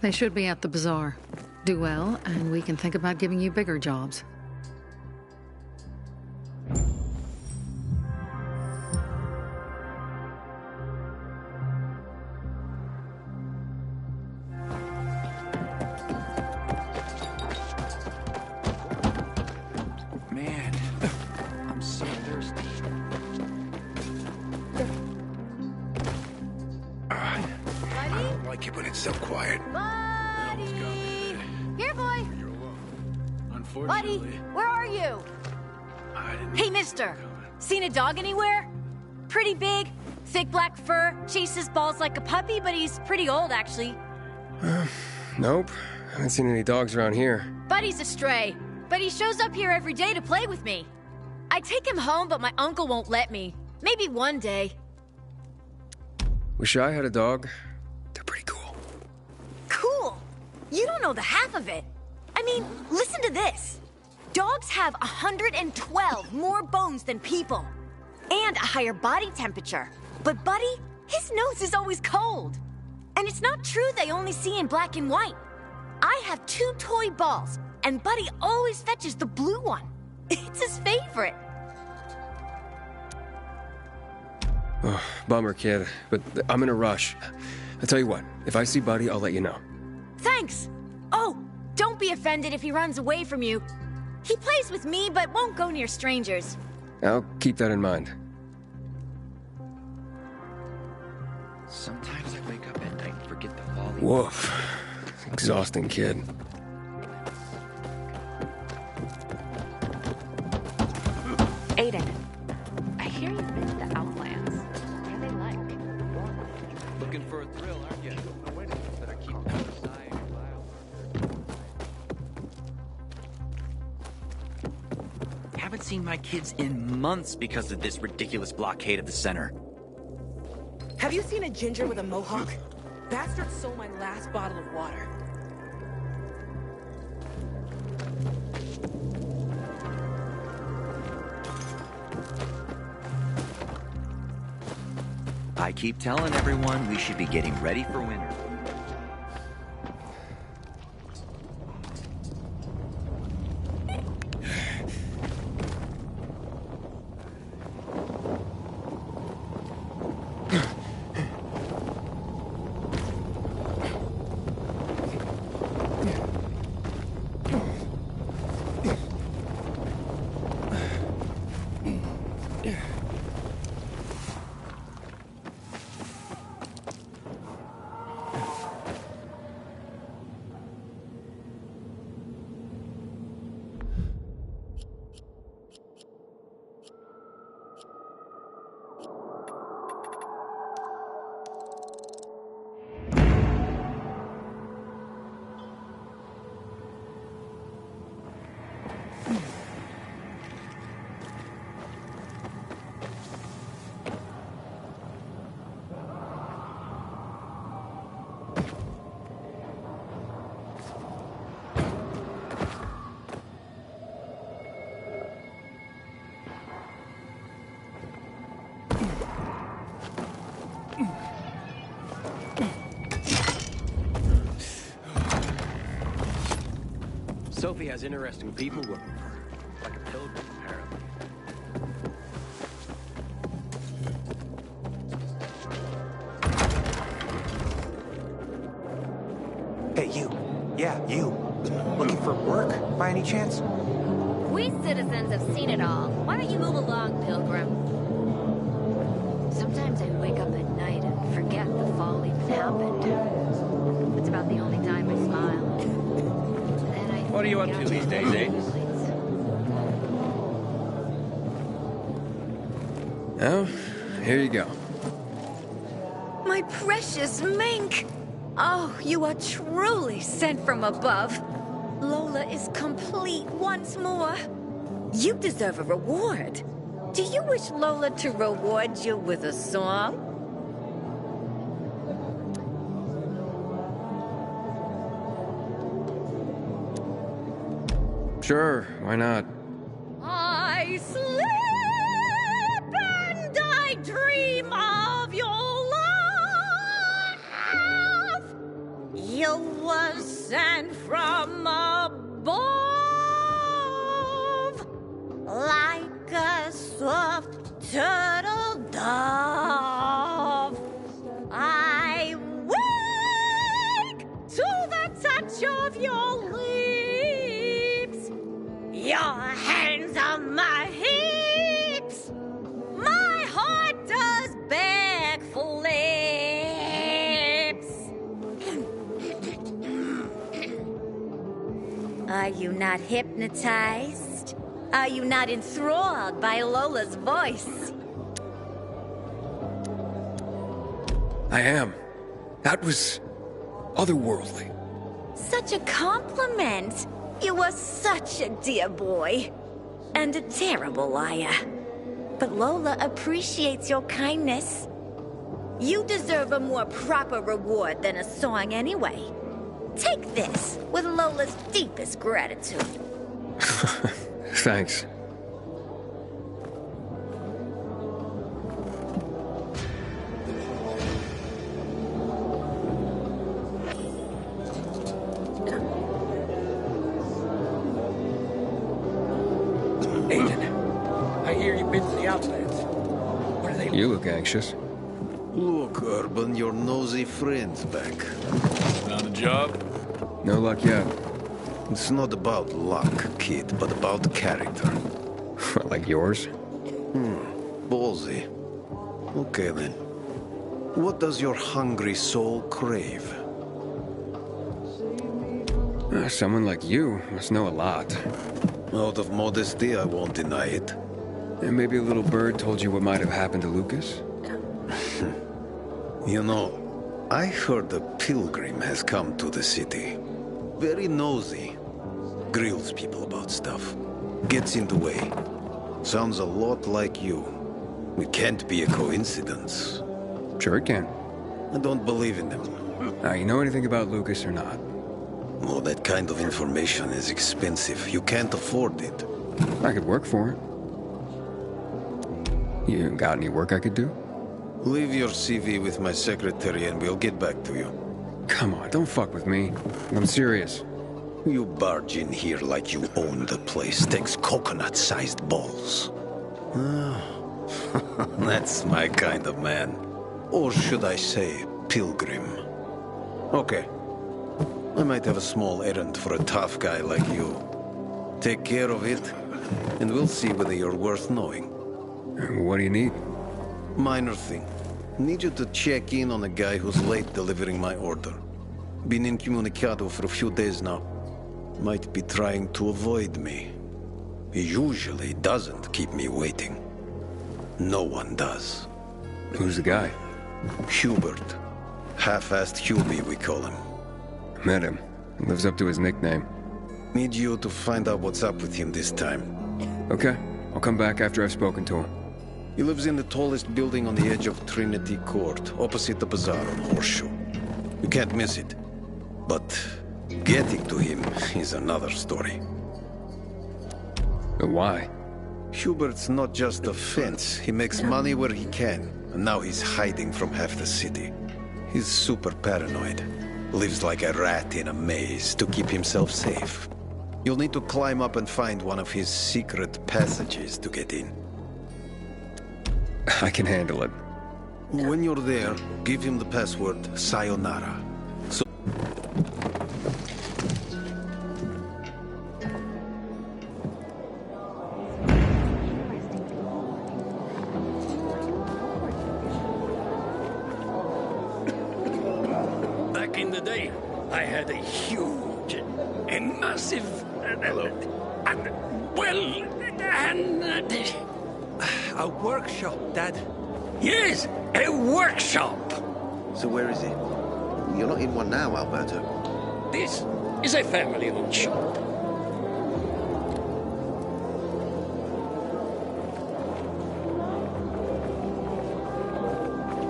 They should be at the bazaar. Do well, and we can think about giving you bigger jobs. Man, I'm so thirsty. I don't like it when it's so quiet. Here, boy. Unfortunately, Buddy, where are you? Hey, mister. Seen a dog anywhere? Pretty big, thick black fur, chases balls like a puppy, but he's pretty old, actually. Nope. Haven't seen any dogs around here. Buddy's a stray, but he shows up here every day to play with me. I take him home, but my uncle won't let me. Maybe one day. Wish I had a dog. Cool! You don't know the half of it. I mean, listen to this. Dogs have 112 more bones than people, and a higher body temperature. But Buddy, his nose is always cold. And it's not true they only see in black and white. I have 2 toy balls, and Buddy always fetches the blue one. It's his favorite. Oh, bummer, kid. But I'm in a rush. I'll tell you what, if I see Buddy, I'll let you know. Thanks. Oh, don't be offended if he runs away from you. He plays with me, but won't go near strangers. I'll keep that in mind. sometimes I wake up at night and forget the folly. Woof. Exhausting, kid. Aiden, I hear you've been to the Outlands. What are they like? Looking for a thrill, aren't you? No, wait, better keep that aside. Haven't seen my kids in months because of this ridiculous blockade of the center. Have you seen a ginger with a mohawk? Bastard stole my last bottle of water. I keep telling everyone we should be getting ready for winter. Sophie has interesting people with her. Like a pilgrim, apparently. Hey, you. Yeah, you. Looking for work, by any chance? We citizens have seen it all. Why don't you move along, Pilgrim? Sometimes I wake up at night and forget the fall even happened. It's about the only time I smile. Then I What are you up to these days, Aiden? Oh, here you go. My precious mink! Oh, you are truly sent from above. Lola is complete once more. You deserve a reward. Do you wish Lola to reward you with a song? Sure, why not? I sleep and I dream of your love. You were sent from above, like a soft turtle dove. I wake to the touch of your lips, your hands on my hips. My heart does beg for lips. Are you not hypnotized? Are you not enthralled by Lola's voice? I am. That was otherworldly. Such a compliment. You are such a dear boy. And a terrible liar. But Lola appreciates your kindness. You deserve a more proper reward than a song anyway. Take this with Lola's deepest gratitude. Thanks. Aiden, I hear you've been to the Outlands. What are they? You look anxious. Look, Urban, your nosy friend's back. Found a job? No luck yet. It's not about luck, kid, but about character. Like yours? Ballsy. Okay, then. What does your hungry soul crave? Someone like you must know a lot. Out of modesty, I won't deny it. And maybe a little bird told you what might have happened to Lucas? You know, I heard a pilgrim has come to the city. Very nosy. Grills people about stuff. Gets in the way. Sounds a lot like you. It can't be a coincidence. Sure it can. I don't believe in them. Now, you know anything about Lucas or not? Oh, that kind of information is expensive. You can't afford it. I could work for it. You got any work I could do? Leave your CV with my secretary and we'll get back to you. Come on, don't fuck with me. I'm serious. You barge in here like you own the place. Takes coconut-sized balls. That's my kind of man. Or should I say, pilgrim. Okay. I might have a small errand for a tough guy like you. Take care of it, and we'll see whether you're worth knowing. What do you need? Minor thing. Need you to check in on a guy who's late delivering my order. Been incommunicado for a few days now. Might be trying to avoid me. He usually doesn't keep me waiting. No one does. Who's the guy? Hubert. Half-assed Hubie, we call him. Met him. Lives up to his nickname. Need you to find out what's up with him this time. Okay. I'll come back after I've spoken to him. He lives in the tallest building on the edge of Trinity Court, opposite the bazaar on Horseshoe. You can't miss it. But getting to him is another story. But why? Hubert's not just a fence. He makes money where he can, and now he's hiding from half the city. He's super paranoid. Lives like a rat in a maze to keep himself safe. You'll need to climb up and find one of his secret passages to get in. I can handle it. When you're there, give him the password, Sayonara. So Back in the day, I had a huge and massive... A workshop, Dad. Yes, a workshop! So where is he? You're not in one now, Alberto. This is a family-owned shop.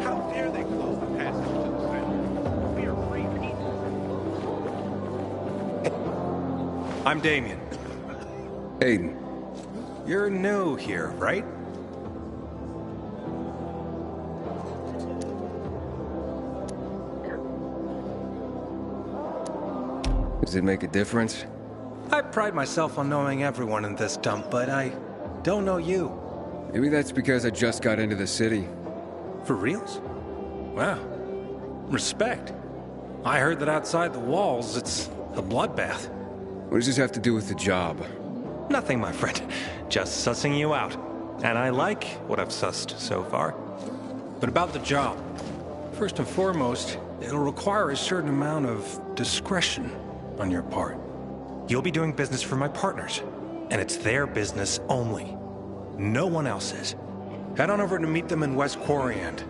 How dare they close the passage to the center? We are free people. I'm Damien. Aiden. You're new here, right? Does it make a difference? I pride myself on knowing everyone in this dump, but I don't know you. Maybe that's because I just got into the city. For reals? Wow. Respect. I heard that outside the walls, it's a bloodbath. What does this have to do with the job? Nothing, my friend. Just sussing you out. And I like what I've sussed so far. But about the job. First and foremost, it'll require a certain amount of discretion on your part. You'll be doing business for my partners, and it's their business only. No one else's. Head on over to meet them in West Quarryend.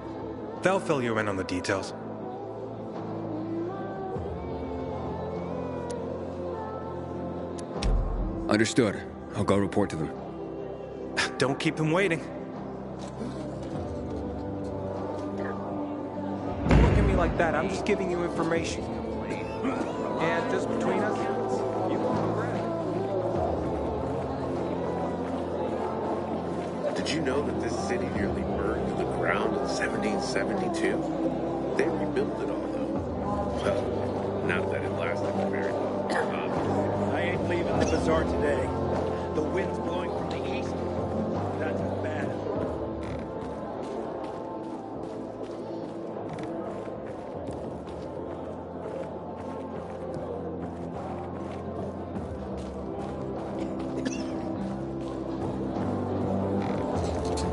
They'll fill you in on the details. Understood. I'll go report to them. Don't keep them waiting. Don't look at me like that. I'm just giving you information. And just between us, you won't regret it. Did you know that this city nearly burned to the ground in 1772? They rebuilt it all, though. Well, not that it lasted very long. I ain't leaving the bazaar today. The wind's blowing from the east. That's bad.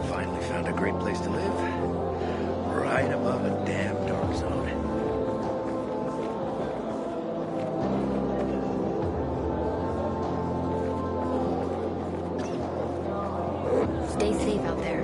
Finally found a great place to live. Right above a damn dark zone. Stay safe out there.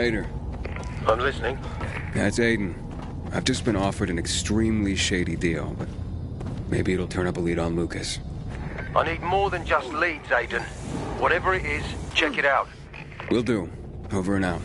Aiden. I'm listening. That's Aiden. I've just been offered an extremely shady deal, but maybe it'll turn up a lead on Lucas. I need more than just leads, Aiden. Whatever it is, check it out. Will do. Over and out.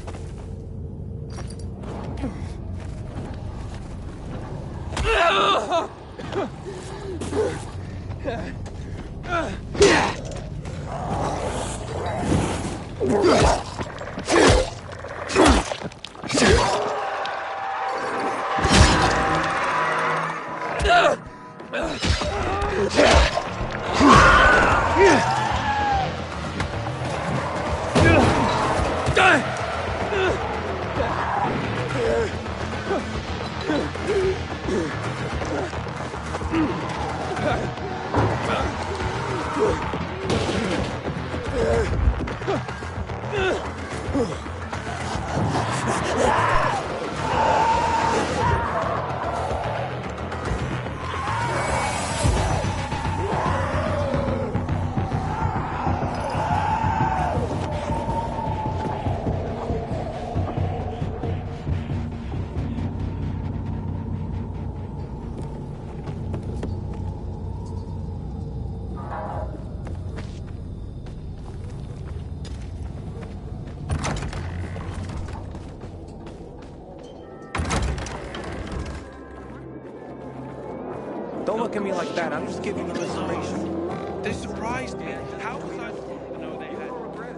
Don't look at me like that. I'm just giving you information. They surprised me. How was I supposed to know they had regret?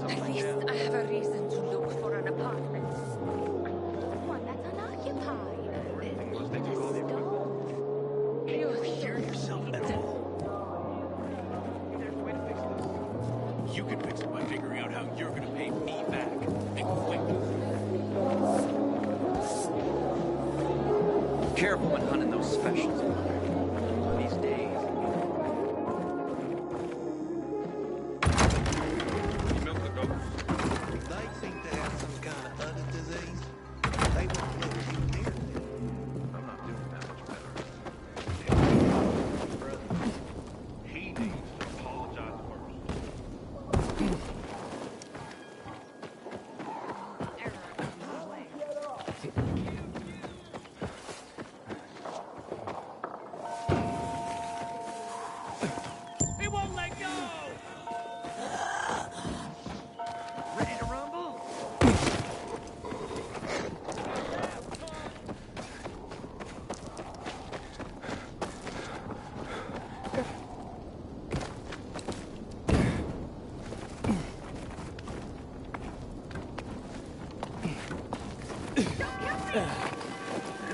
At least I have a reason to look for an apartment. One that's unoccupied. You hear yourself at all? You can fix it by figuring out how you're gonna pay me back. And quick. Careful when hunting those specials. These days. They think they have some kind of other disease. They won't let you near them. I'm not doing that much better. He needs to apologize first. He won't let go! Ready to rumble?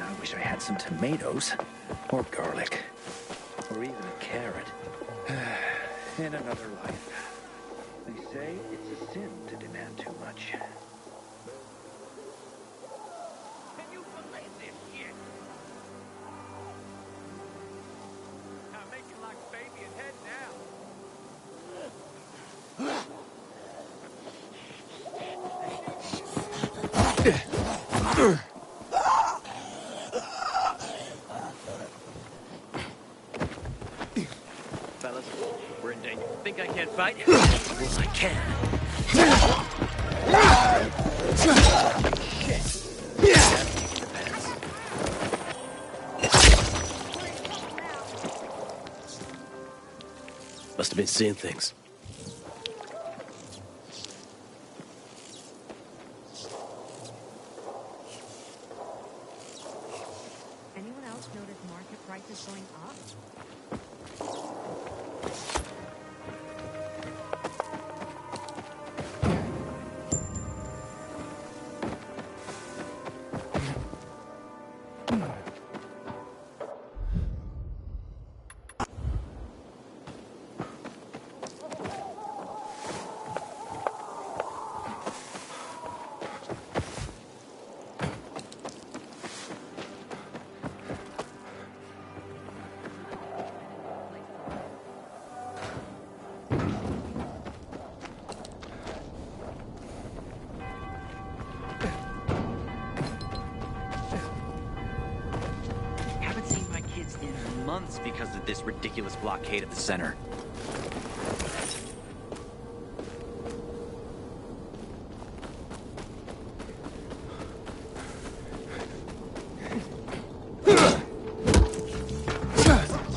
I wish I had some tomatoes, or garlic, or even a carrot. In another life. They say it's a sin to demand too much. Can you believe this shit? I'm making like a baby and head now. Fellas, we're in danger. Think I can't fight? Well, I can. Must have been seeing things. Anyone else notice market prices going up? Haven't seen my kids in months because of this ridiculous blockade of the center.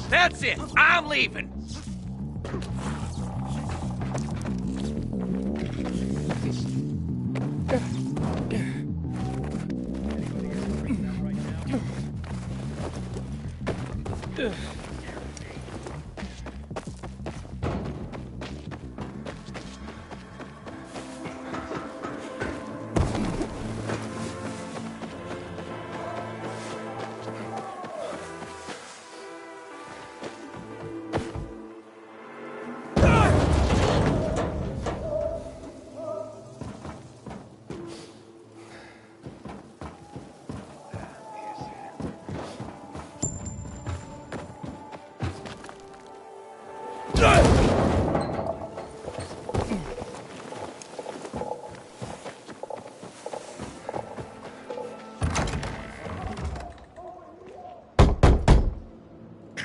That's it! I'm leaving!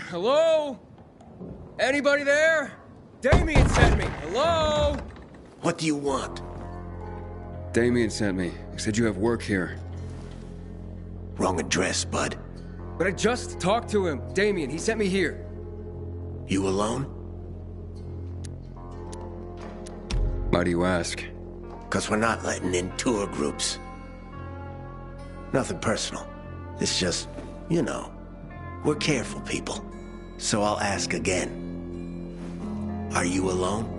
Hello? Anybody there? Damien sent me. Hello? What do you want? Damien sent me. He said you have work here. Wrong address, bud. But I just talked to him. Damien, he sent me here. You alone? Why do you ask? Because we're not letting in tour groups. Nothing personal. It's just, you know, we're careful people. So I'll ask again. Are you alone?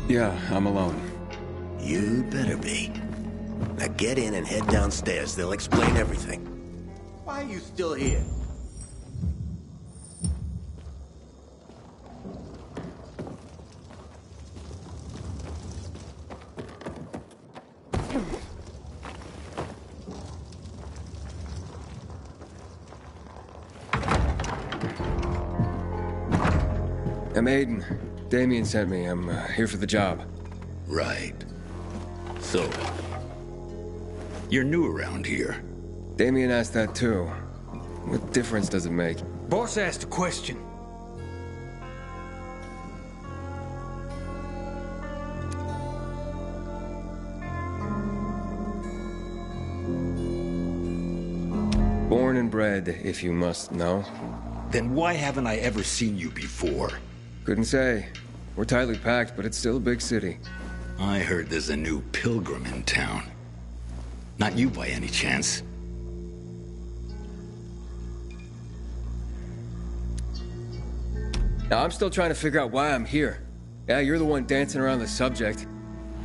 Yeah, I'm alone. You better be. Now get in and head downstairs. They'll explain everything. Why are you still here? I'm Aiden. Damien sent me. I'm here for the job. Right. So, you're new around here. Damien asked that too. What difference does it make? Boss asked a question. Born and bred, if you must know. Then why haven't I ever seen you before? Couldn't say. We're tightly packed, but it's still a big city. I heard there's a new pilgrim in town. Not you by any chance. Now, I'm still trying to figure out why I'm here. Yeah, you're the one dancing around the subject.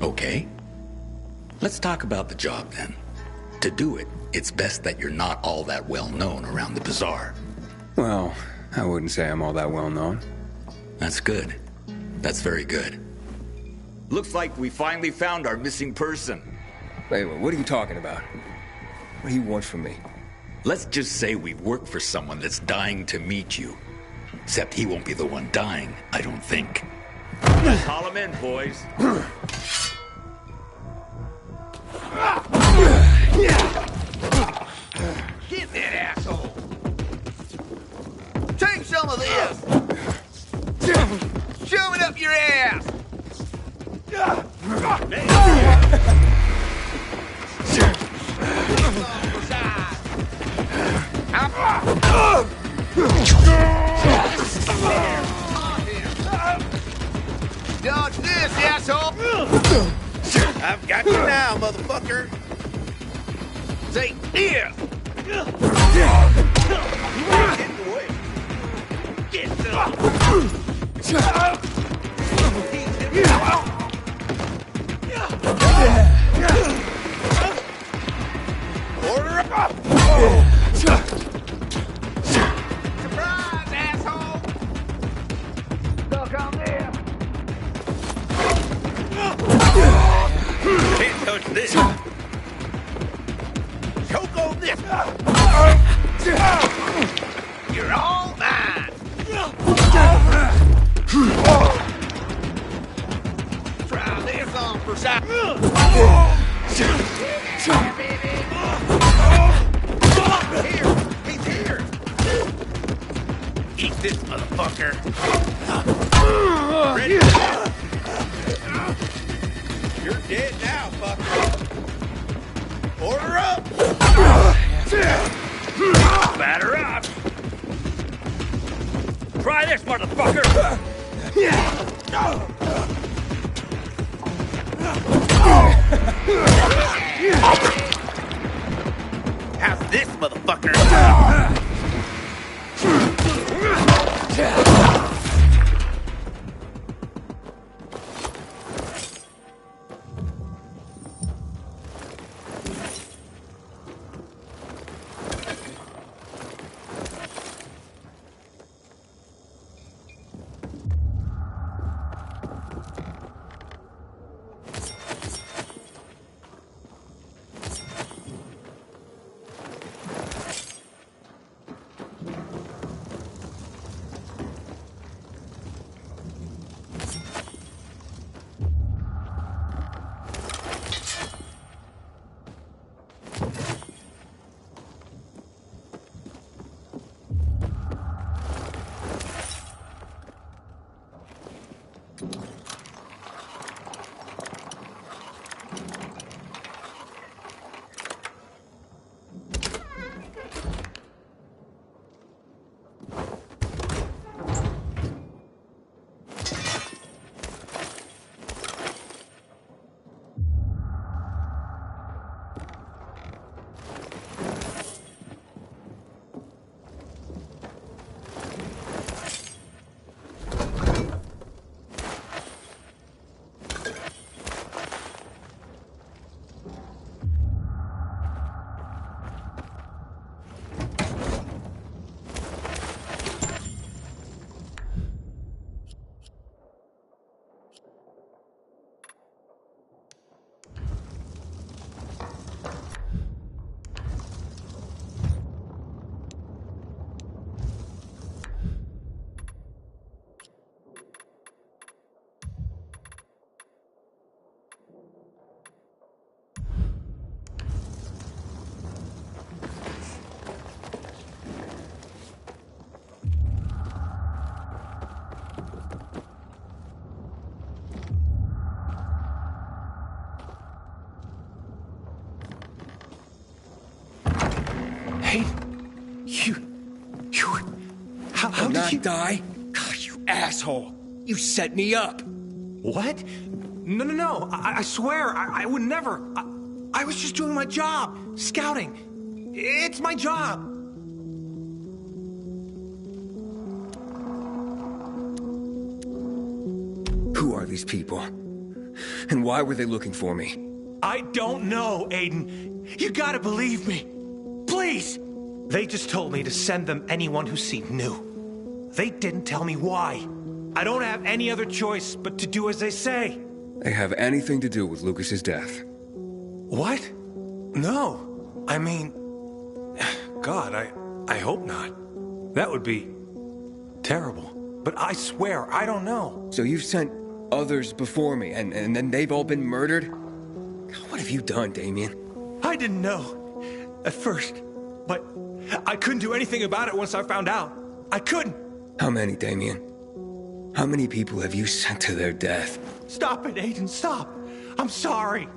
Okay. Let's talk about the job then. To do it, it's best that you're not all that well known around the bazaar. Well, I wouldn't say I'm all that well known. That's good. That's very good. Looks like we finally found our missing person. Wait, what are you talking about? What do you want from me? Let's just say we work for someone that's dying to meet you. Except he won't be the one dying, I don't think. Call him in, boys. Get that asshole! Take some of this! Shove it up your ass! Dodge this, asshole! I've got you now, motherfucker! Take this! Get in the way! Get some! Order up! Surprise, asshole! Stuck on there! Can't touch this! Choke on this! You're all mine! Try this on for size! Yeah, baby! Here! He's here! Eat this, motherfucker! Ready? You're dead now, fucker! Order up! Batter up! Try this, motherfucker! How's this, motherfucker? Hey, you... How I'll did not you... die? God, you asshole! You set me up! What? No. I swear, I would never. I was just doing my job. Scouting. It's my job. Who are these people? And why were they looking for me? I don't know, Aiden. You gotta believe me. Please! They just told me to send them anyone who seemed new. They didn't tell me why. I don't have any other choice but to do as they say. They have anything to do with Lucas's death. What? No. I mean... God, I hope not. That would be... terrible. But I swear, I don't know. So you've sent others before me, and then they've all been murdered? What have you done, Damien? I didn't know. At first. But I couldn't do anything about it once I found out. I couldn't. How many, Damien? How many people have you sent to their death? Stop it, Aiden, stop. I'm sorry.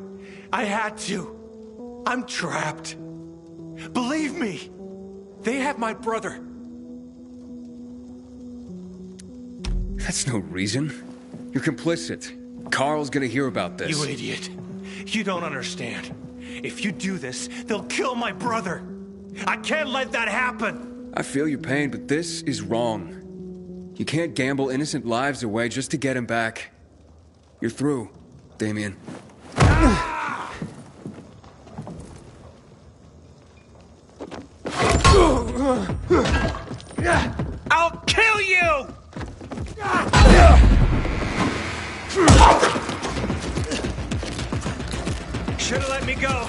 I had to. I'm trapped. Believe me. They have my brother. That's no reason. You're complicit. Carl's gonna hear about this. You idiot. You don't understand. If you do this, they'll kill my brother. I can't let that happen. I feel your pain, but this is wrong. You can't gamble innocent lives away just to get him back. You're through, Damien. I'll kill you! Should've let me go.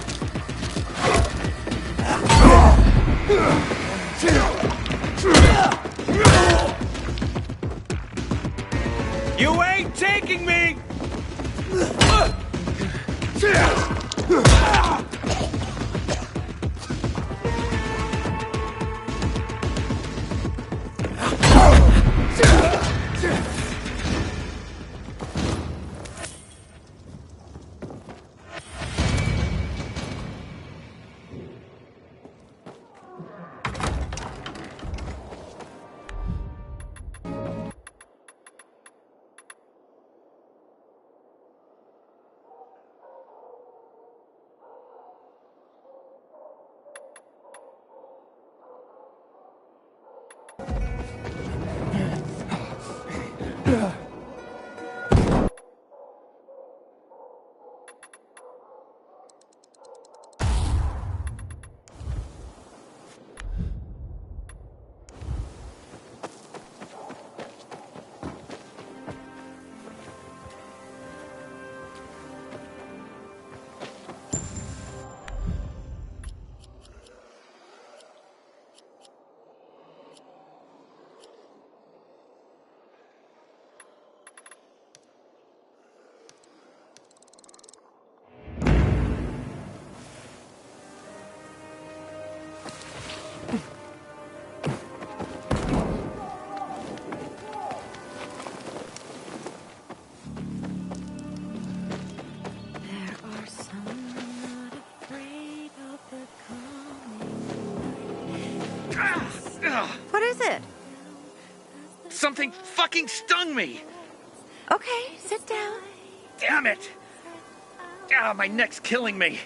You ain't taking me! What is it? Something fucking stung me! Okay, sit down. Damn it! Ah, my neck's killing me.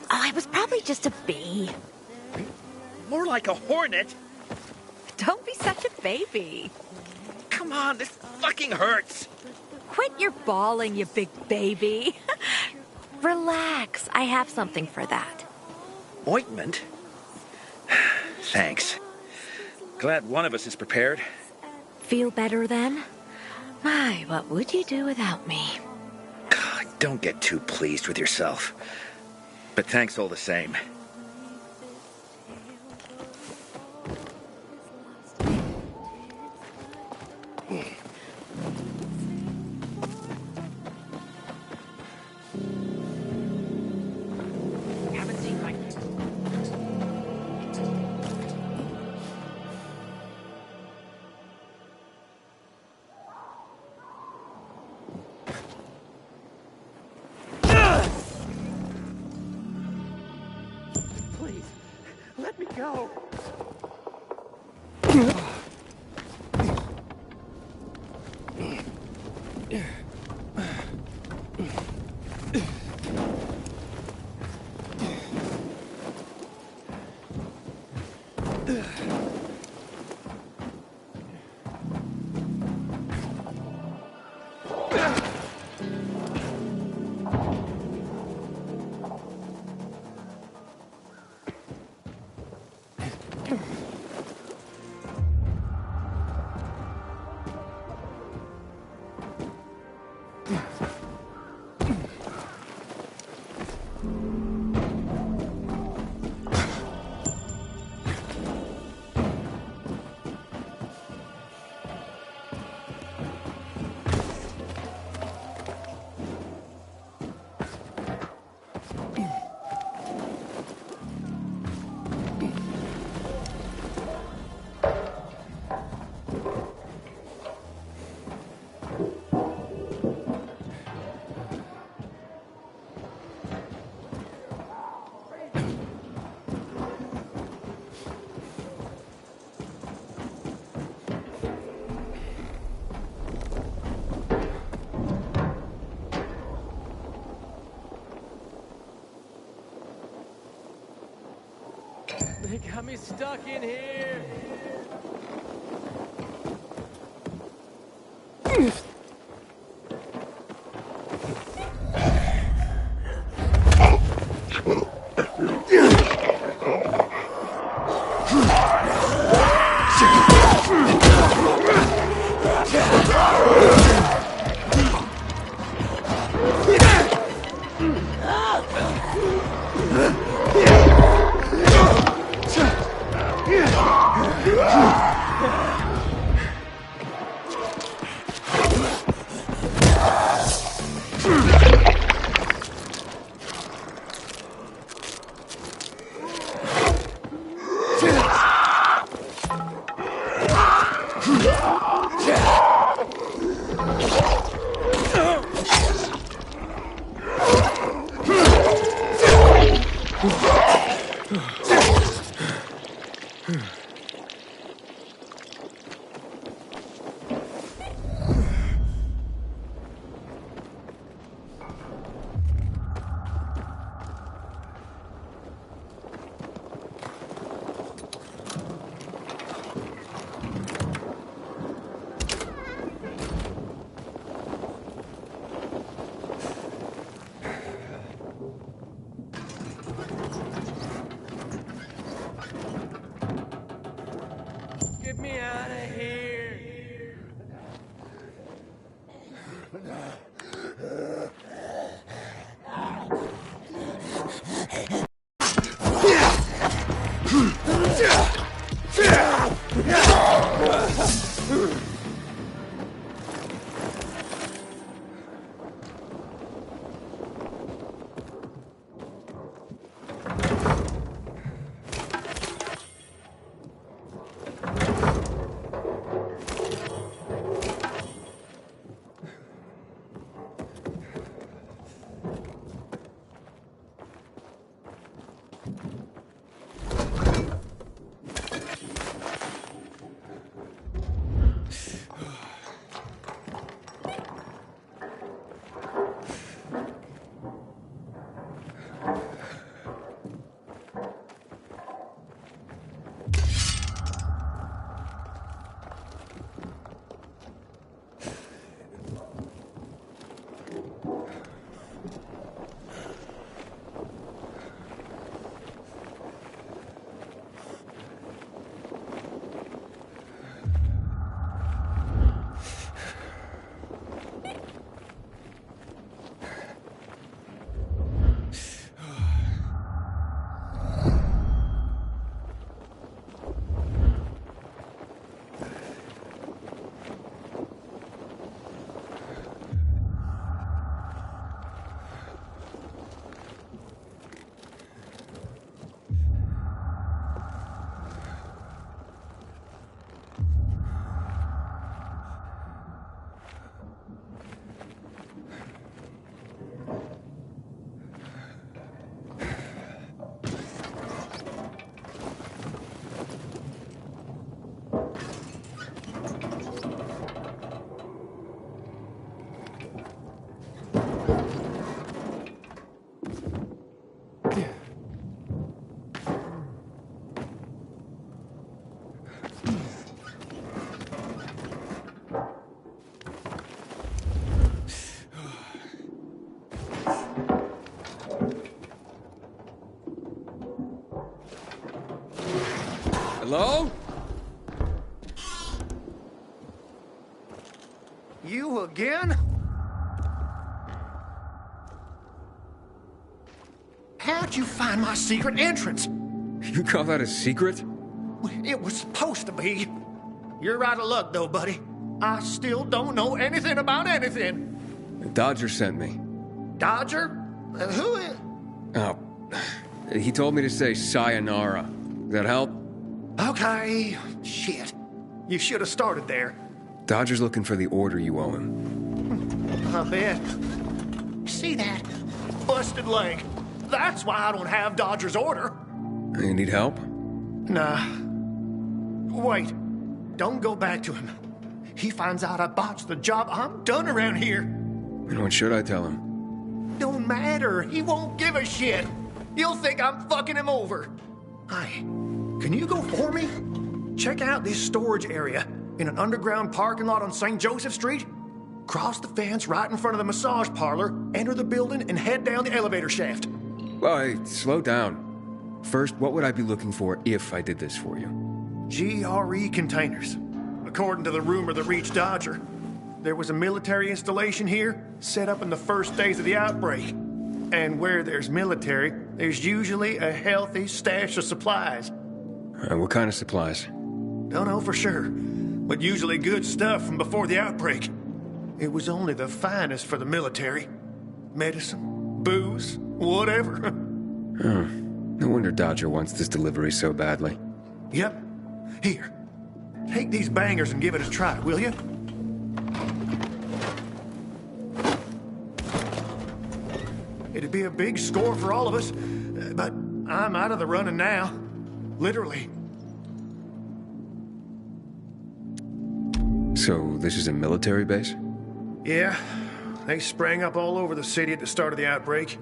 Oh, it was probably just a bee. More like a hornet. Don't be such a baby. Come on, this fucking hurts. Quit your bawling, you big baby. Relax, I have something for that. Ointment? Thanks. Glad one of us is prepared. Feel better then? My, what would you do without me? God, don't get too pleased with yourself. But thanks all the same. Let me go. They got me stuck in here. Get me out of here. Hello? You again? How'd you find my secret entrance? You call that a secret? It was supposed to be. You're out of luck, though, buddy. I still don't know anything about anything. Dodger sent me. Dodger? Who is... Oh. He told me to say sayonara. Does that help? Okay. Shit. You should have started there. Dodger's looking for the order you owe him. I bet. See that? Busted leg. That's why I don't have Dodger's order. You need help? Nah. Wait. Don't go back to him. He finds out I botched the job, I'm done around here. And what should I tell him? Don't matter. He won't give a shit. He'll think I'm fucking him over. Hi. Can you go for me? Check out this storage area in an underground parking lot on St. Joseph Street. Cross the fence right in front of the massage parlor, enter the building, and head down the elevator shaft. Well, hey, slow down. First, what would I be looking for if I did this for you? GRE containers. According to the rumor that reached Dodger, there was a military installation here set up in the first days of the outbreak. And where there's military, there's usually a healthy stash of supplies. What kind of supplies? Don't know for sure, but usually good stuff from before the outbreak. It was only the finest for the military. Medicine, booze, whatever. No wonder Dodger wants this delivery so badly. Yep. Here. Take these bangers and give it a try, will you? It'd be a big score for all of us, but I'm out of the running now. Literally. So, this is a military base? Yeah. They sprang up all over the city at the start of the outbreak.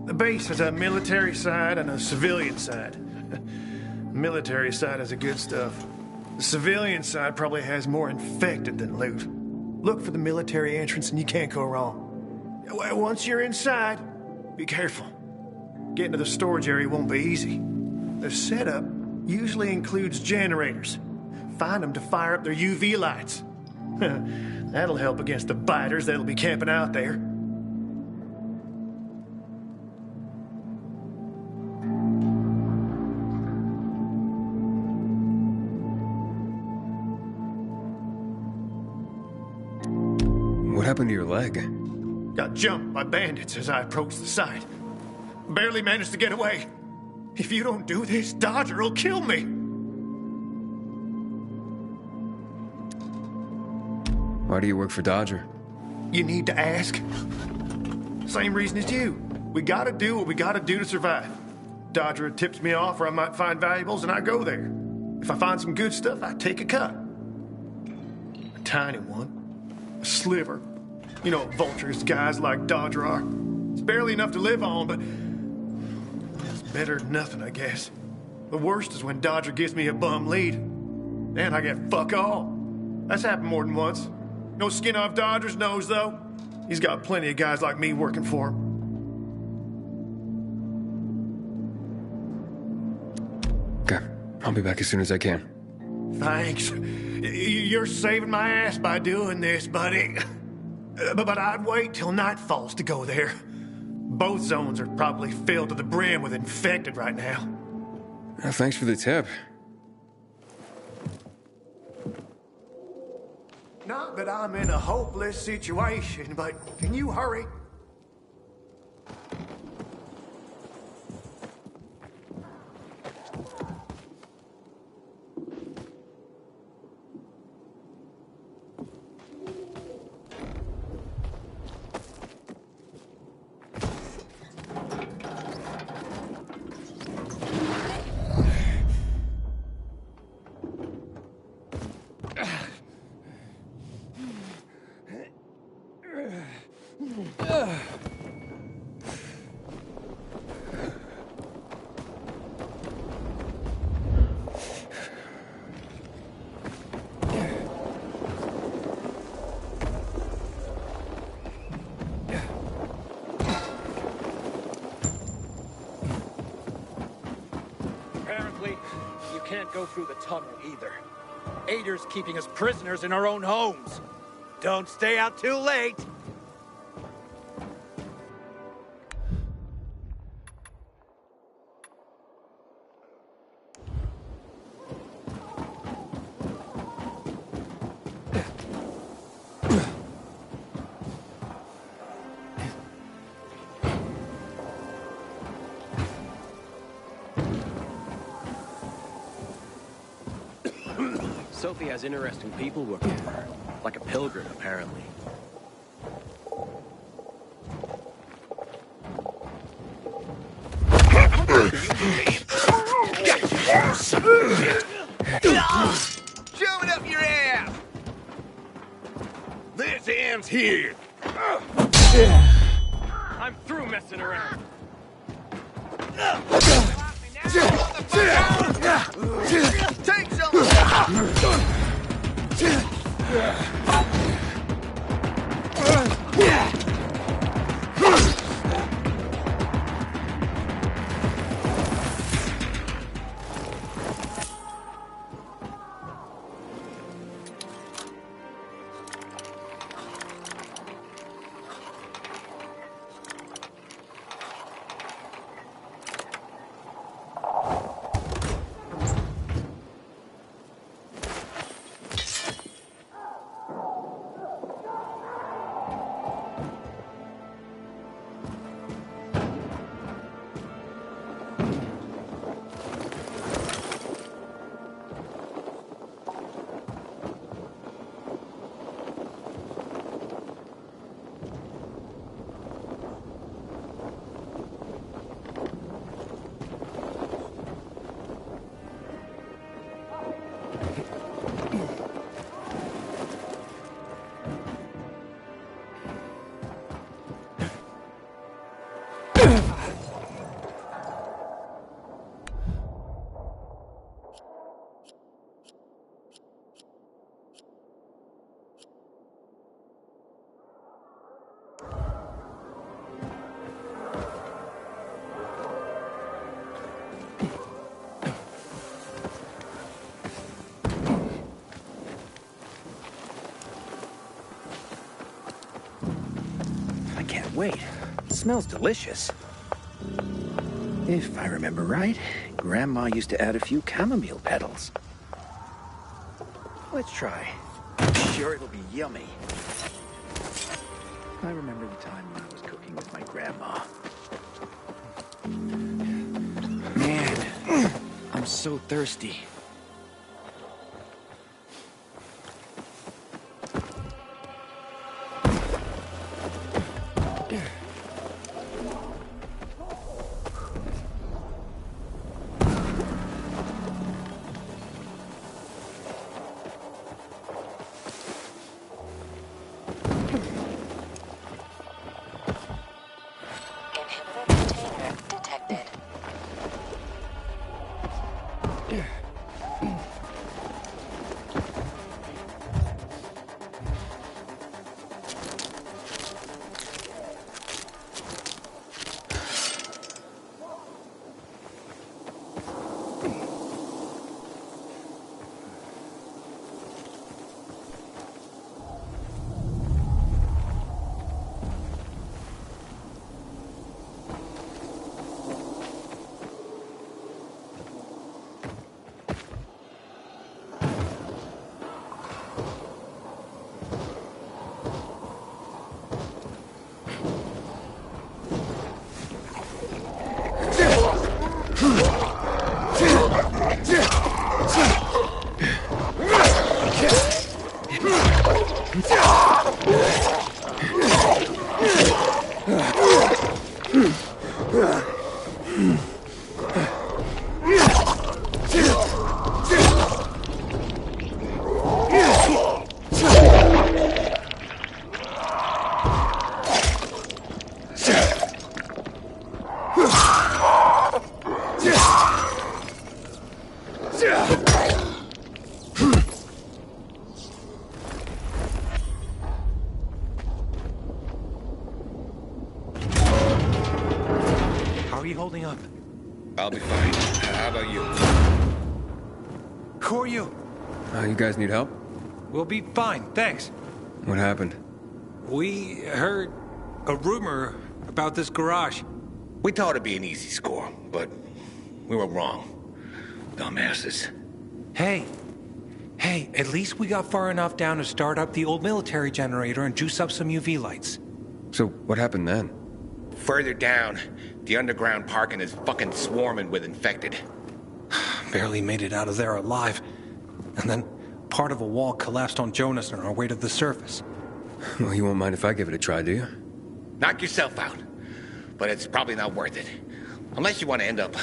The base has a military side and a civilian side. The military side has the good stuff. The civilian side probably has more infected than loot. Look for the military entrance and you can't go wrong. Once you're inside, be careful. Getting to the storage area won't be easy. The setup usually includes generators. Find them to fire up their UV lights. That'll help against the biters that'll be camping out there. What happened to your leg? Got jumped by bandits as I approached the site. Barely managed to get away. If you don't do this, Dodger will kill me. Why do you work for Dodger? You need to ask. Same reason as you. We gotta do what we gotta do to survive. Dodger tips me off where I might find valuables and I go there. If I find some good stuff, I take a cut. A tiny one. A sliver. You know what vultures guys like Dodger are. It's barely enough to live on, but it's better than nothing, I guess. The worst is when Dodger gives me a bum lead. Then I get fuck all. That's happened more than once. No skin off Dodger's nose, though. He's got plenty of guys like me working for him. Okay, I'll be back as soon as I can. Thanks. You're saving my ass by doing this, buddy. But I'd wait till night falls to go there. Both zones are probably filled to the brim with infected right now. Thanks for the tip. Not that I'm in a hopeless situation, but can you hurry? can't go through the tunnel either. Ader's keeping us prisoners in our own homes. Don't stay out too late. Sophie has interesting people working for her. Like a pilgrim, apparently. Shove it up your ass! This ends here. I'm through messing around. Take some! Wait, smells delicious. If I remember right, Grandma used to add a few chamomile petals. Let's try. I'm sure it'll be yummy. I remember the time when I was cooking with my grandma. Man, I'm so thirsty. How are you holding up? I'll be fine. How about you? Koryu. You guys need help? We'll be fine, thanks. What happened? We heard a rumor about this garage. We thought it'd be an easy score, but we were wrong. Dumbasses. Hey, at least we got far enough down to start up the old military generator and juice up some UV lights. So, what happened then? Further down, the underground parking is fucking swarming with infected. Barely made it out of there alive. And then part of a wall collapsed on Jonas on our way to the surface. Well, you won't mind if I give it a try, do you? Knock yourself out. But it's probably not worth it. Unless you want to end up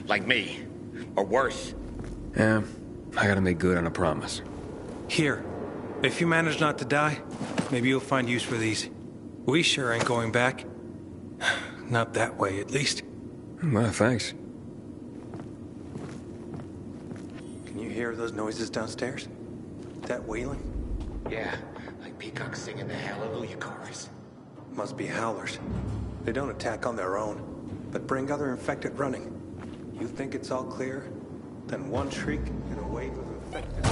like me. Or worse. Yeah, I gotta make good on a promise. Here, if you manage not to die, maybe you'll find use for these. We sure ain't going back. Not that way, at least. Well, thanks. Can you hear those noises downstairs? That wailing? Yeah, like peacocks singing the Hallelujah chorus. Must be howlers. They don't attack on their own, but bring other infected running. You think it's all clear? Then one shriek and a wave of infected.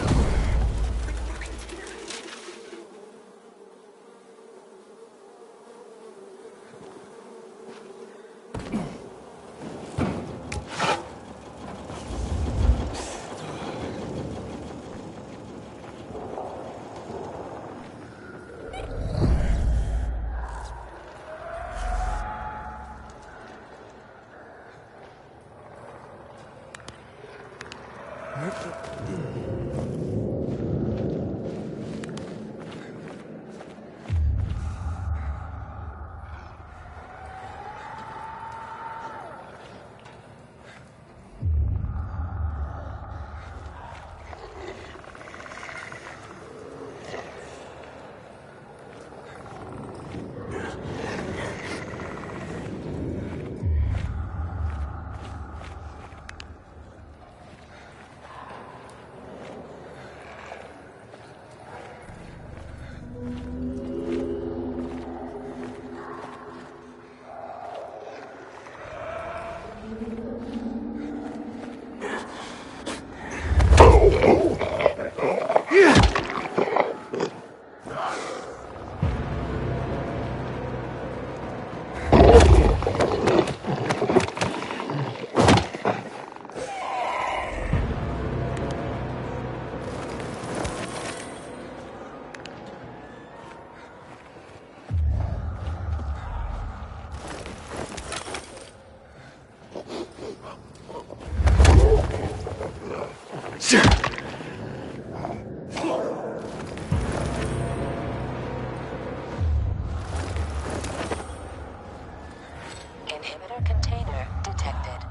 Inhibitor container detected.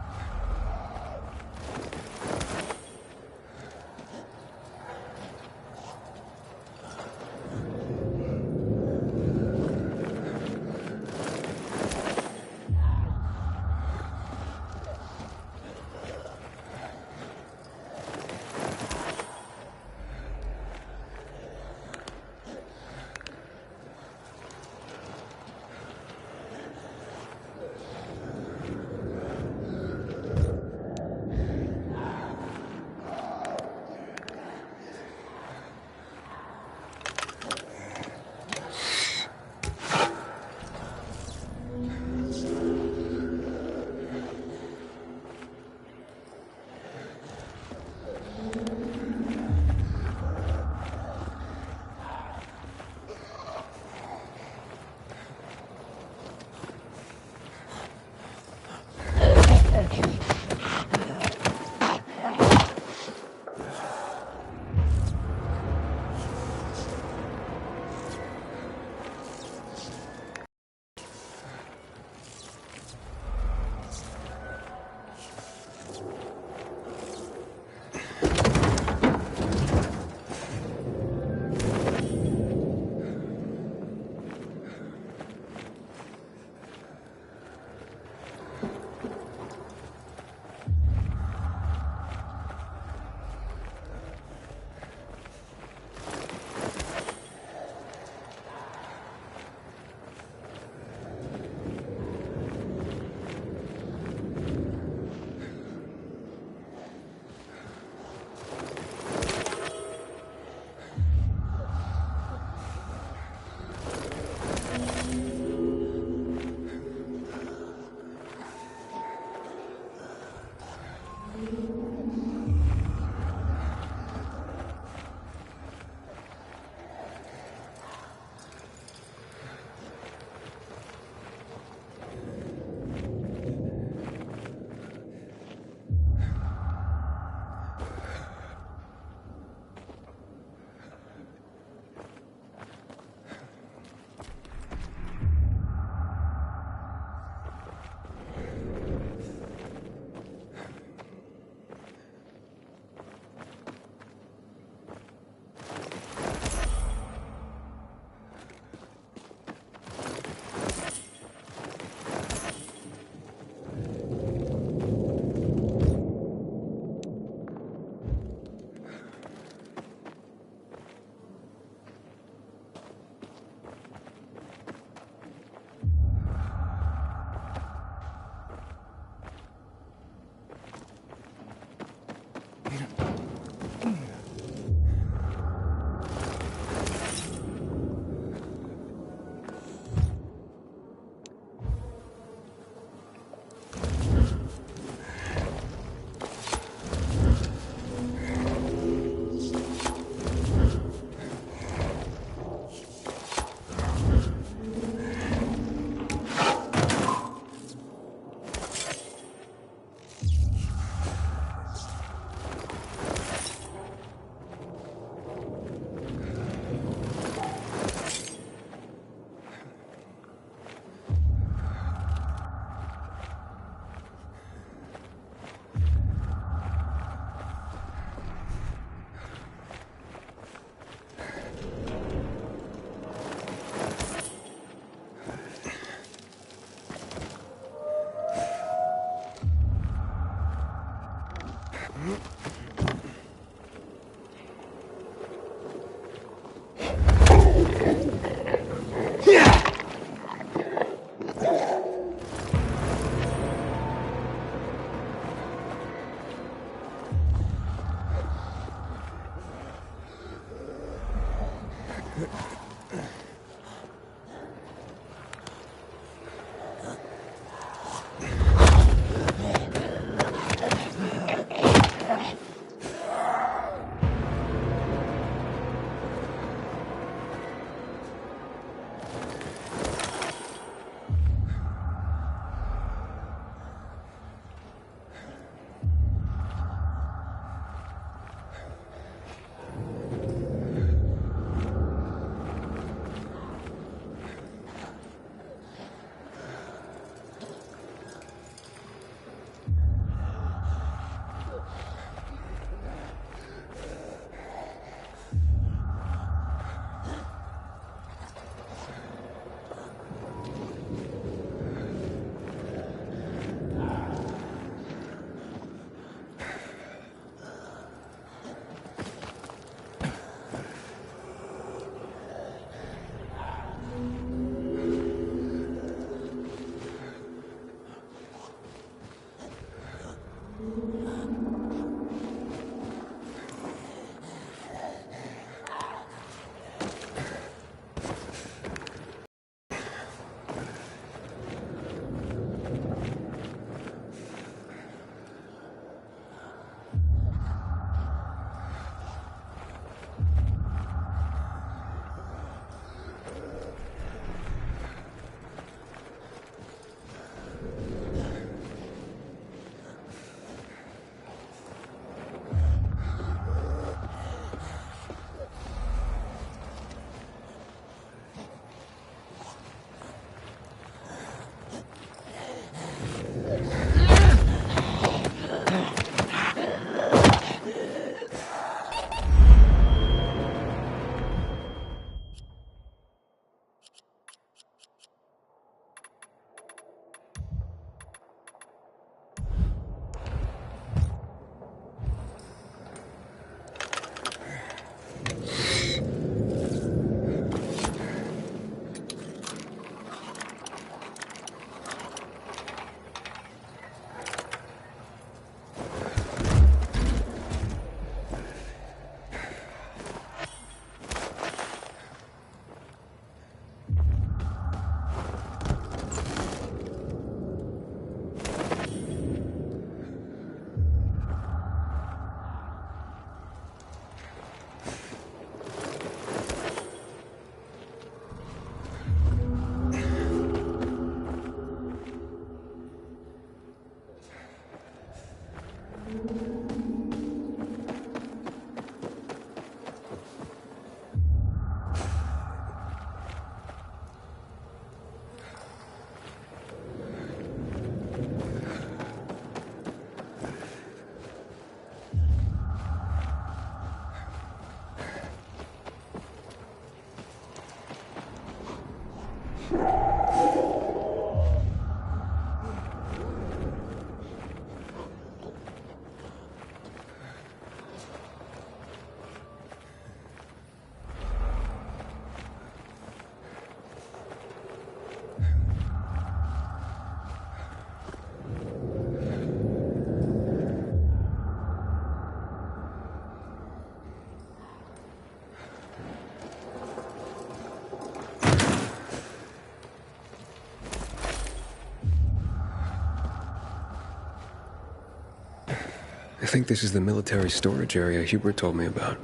think this is the military storage area Hubert told me about.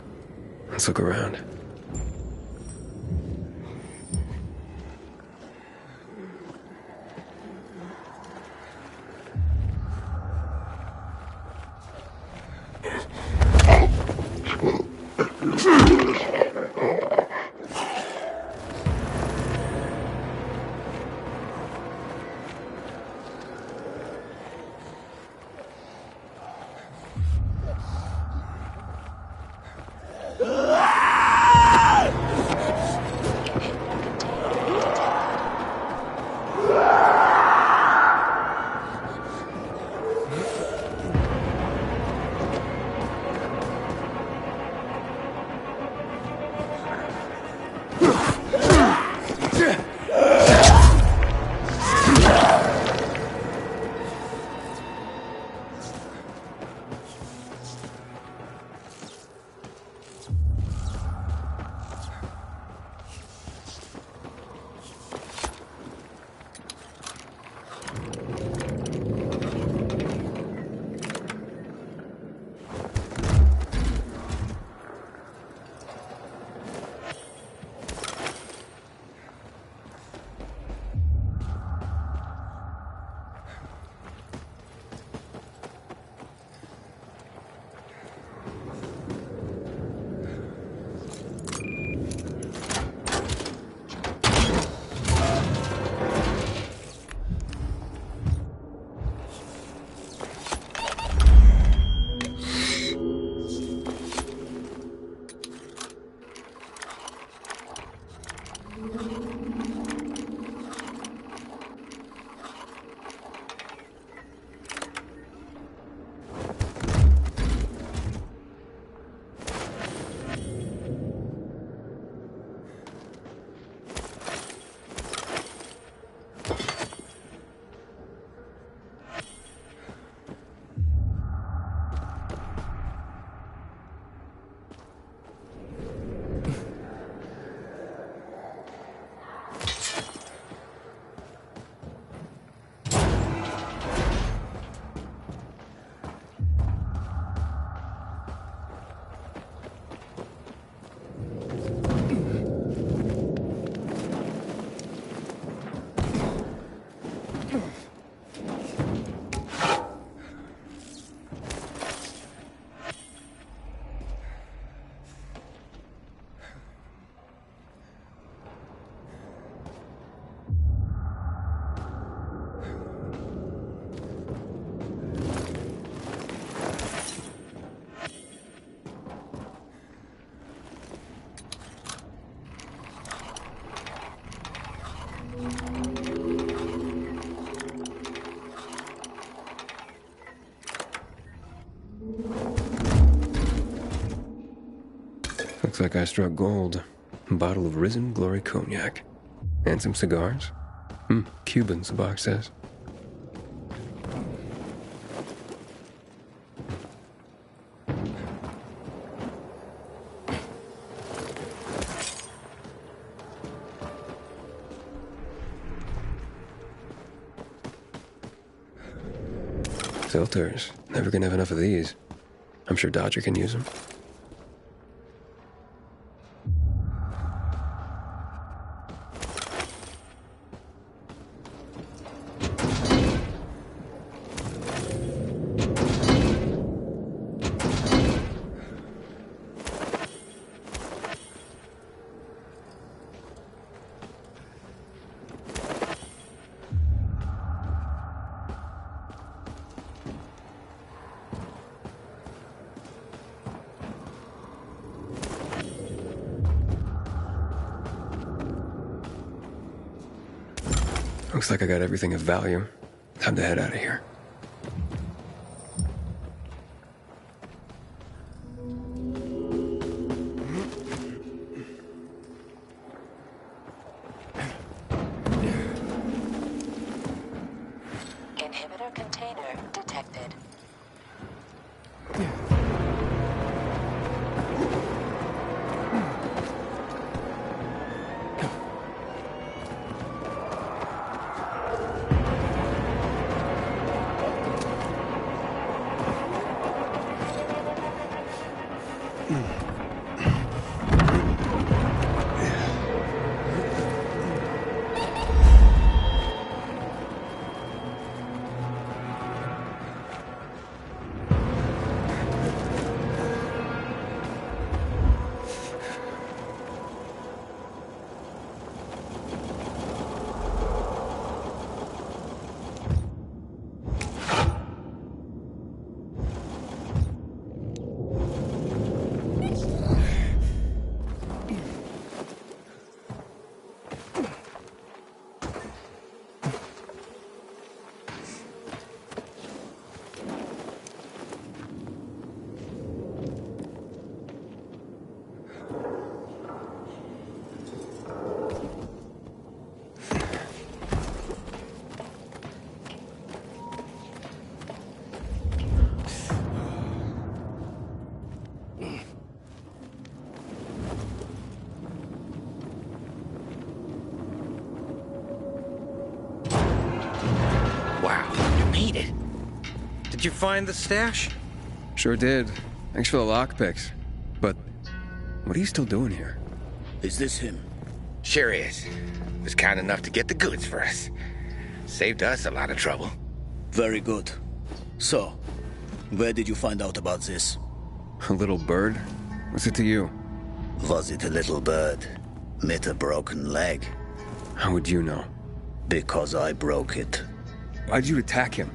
Let's look around. Looks like I struck gold. A bottle of Risen Glory Cognac. And some cigars. Cubans, the box says. Filters. Never gonna have enough of these. I'm sure Dodger can use them. Looks like I got everything of value. Time to head out of here. Inhibitor container detected. Did you find the stash? Sure did. Thanks for the lockpicks. But what are you still doing here? Is this him? Sure is. Was kind enough to get the goods for us. Saved us a lot of trouble. Very good. So, where did you find out about this? A little bird? What's it to you? Was it a little bird? With a broken leg? How would you know? Because I broke it. Why'd you attack him?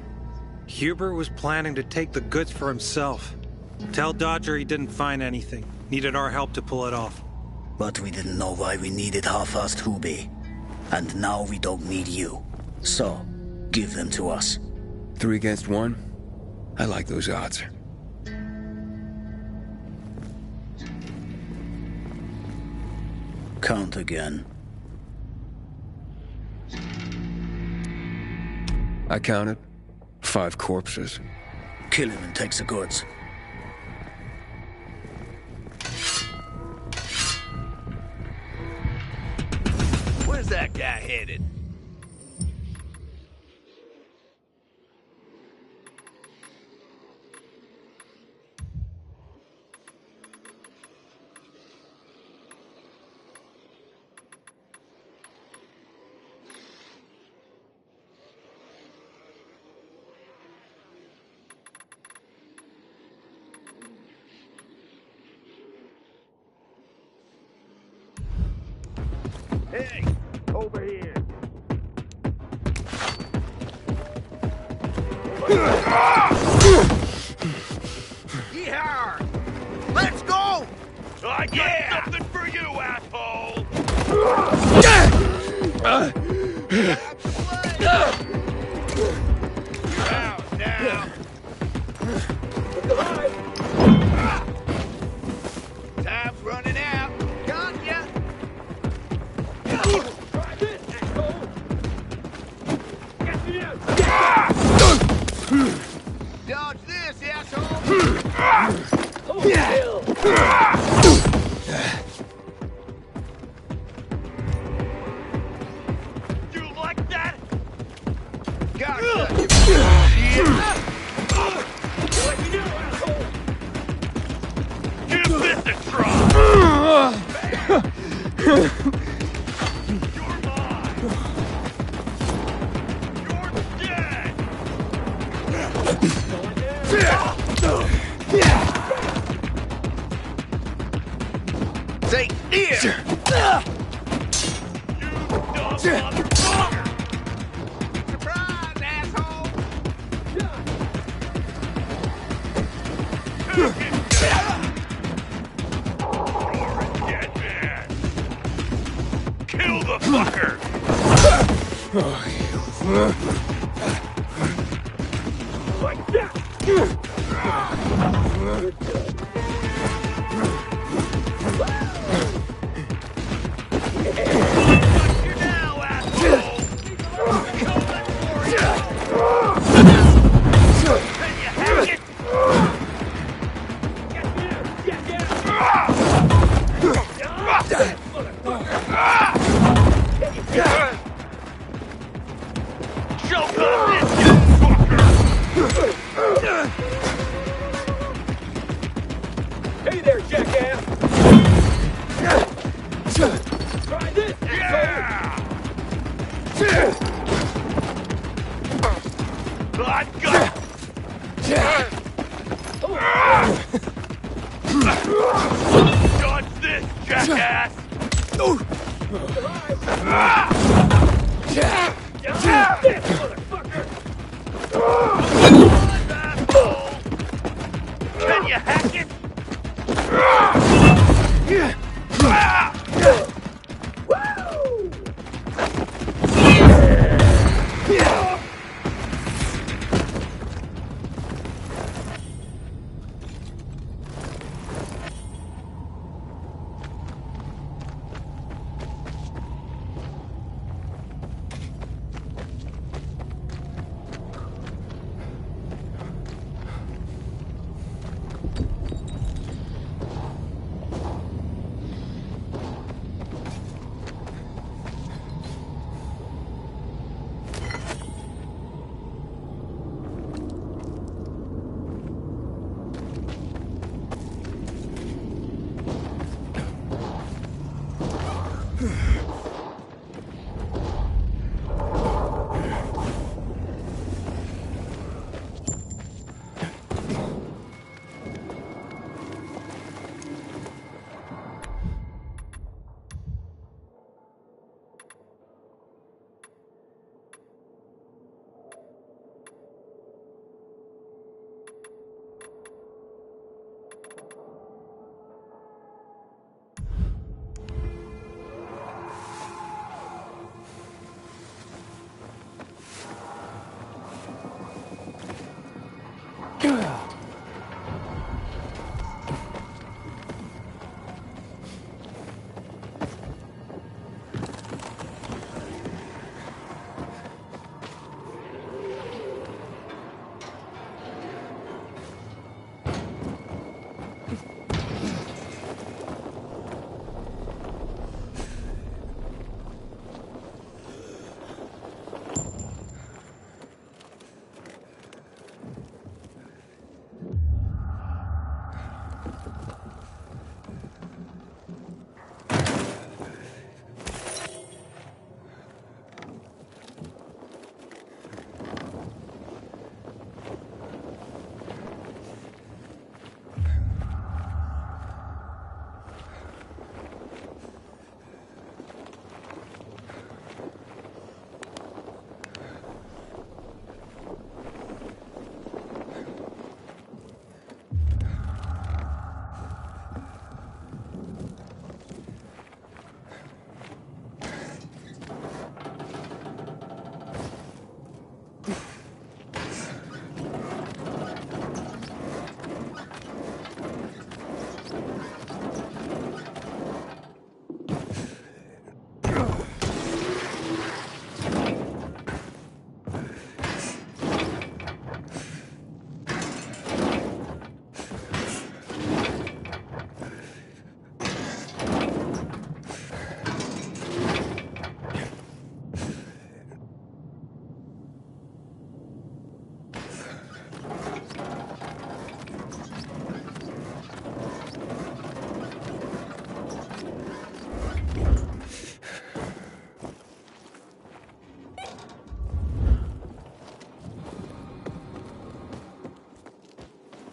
Hubert was planning to take the goods for himself. Tell Dodger he didn't find anything. Needed our help to pull it off. But we didn't know why we needed half-assed Hubie. And now we don't need you. So, give them to us. 3 against 1? I like those odds. Count again. I counted 5 corpses. Kill him and take the goods. Where's that guy headed? Hey, over here. Yeehaw! Let's go! I got something for you, asshole! Now. Time's running out. Got ya! Dodge this, asshole! You like that? Gotcha! Give this a try! Say here! You dumb motherfucker! Surprise, asshole! You're a dead man! Kill the fucker! Like that! Show Hey there, jackass! Try this, asshole! I got Dodge this, jackass! This motherfucker! Can you hack it?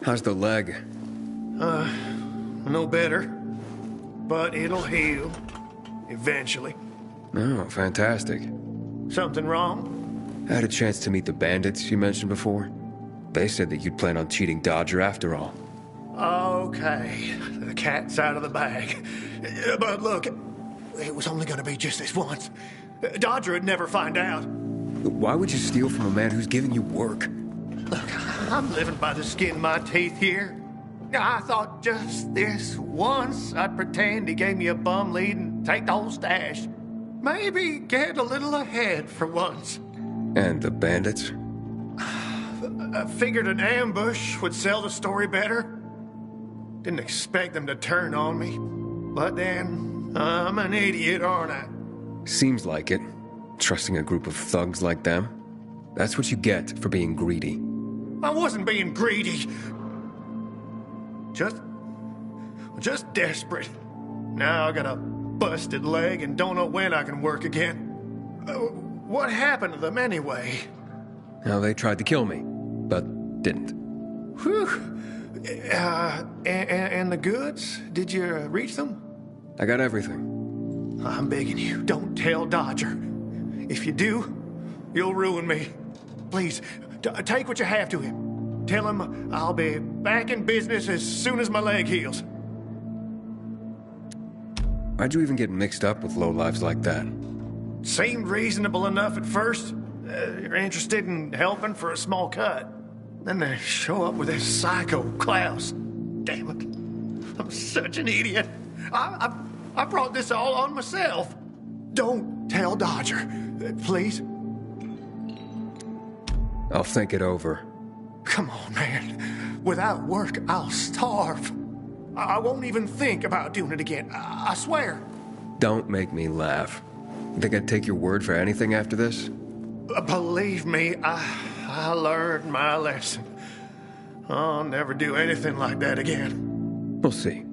How's the leg? No better. But it'll heal. Eventually. Oh, fantastic. Something wrong? I had a chance to meet the bandits you mentioned before. They said that you'd plan on cheating Dodger after all. Okay. The cat's out of the bag. But look, it was only gonna be just this once. Dodger would never find out. Why would you steal from a man who's giving you work? Look, I'm living by the skin of my teeth here. I thought just this once I'd pretend he gave me a bum lead and take the whole stash. Maybe get a little ahead for once. And the bandits? I figured an ambush would sell the story better. Didn't expect them to turn on me. But then, I'm an idiot, aren't I? Seems like it. Trusting a group of thugs like them. That's what you get for being greedy. I wasn't being greedy. Just Just desperate. Now I got a busted leg and don't know when I can work again. What happened to them anyway? Now, they tried to kill me, but didn't. Whew. And the goods? Did you reach them? I got everything. I'm begging you, don't tell Dodger. If you do, you'll ruin me. Please, take what you have to him. Tell him I'll be back in business as soon as my leg heals. Why'd you even get mixed up with lowlifes like that? Seemed reasonable enough at first. You're interested in helping for a small cut. Then they show up with this psycho Klaus. Damn it. I'm such an idiot. I brought this all on myself. Don't tell Dodger, please. I'll think it over. Come on, man. Without work, I'll starve. I won't even think about doing it again. I swear. Don't make me laugh. You think I'd take your word for anything after this? Believe me, I learned my lesson. I'll never do anything like that again. We'll see.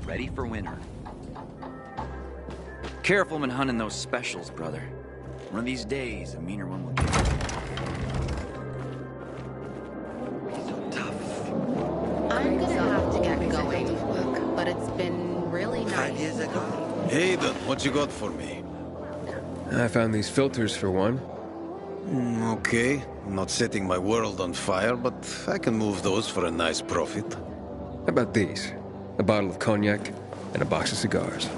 Ready for winter. Careful when hunting those specials, brother. One of these days, a meaner one will get you. I'm gonna have to get going, but it's been really nice. 5 years ago. Hey, then, what you got for me? I found these filters for one. Okay. I'm not setting my world on fire, but I can move those for a nice profit. How about these? A bottle of cognac and a box of cigars.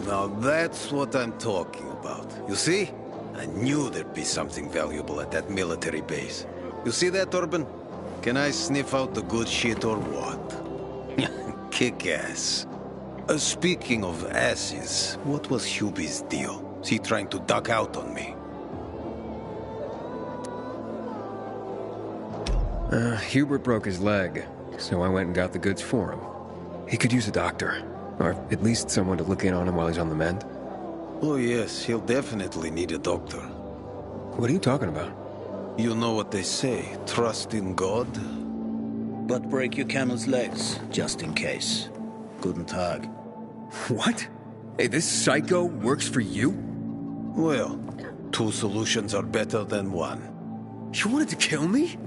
Now that's what I'm talking about. You see? I knew there'd be something valuable at that military base. You see that, Urban? Can I sniff out the good shit or what? Kick ass. Speaking of asses, what was Hubie's deal? Is he trying to duck out on me? Hubert broke his leg, so I went and got the goods for him. He could use a doctor, or at least someone to look in on him while he's on the mend. Oh yes, he'll definitely need a doctor. What are you talking about? You know what they say, trust in God. But break your camel's legs, just in case. Guten Tag. What? Hey, this psycho works for you? Well, two solutions are better than one. You wanted to kill me?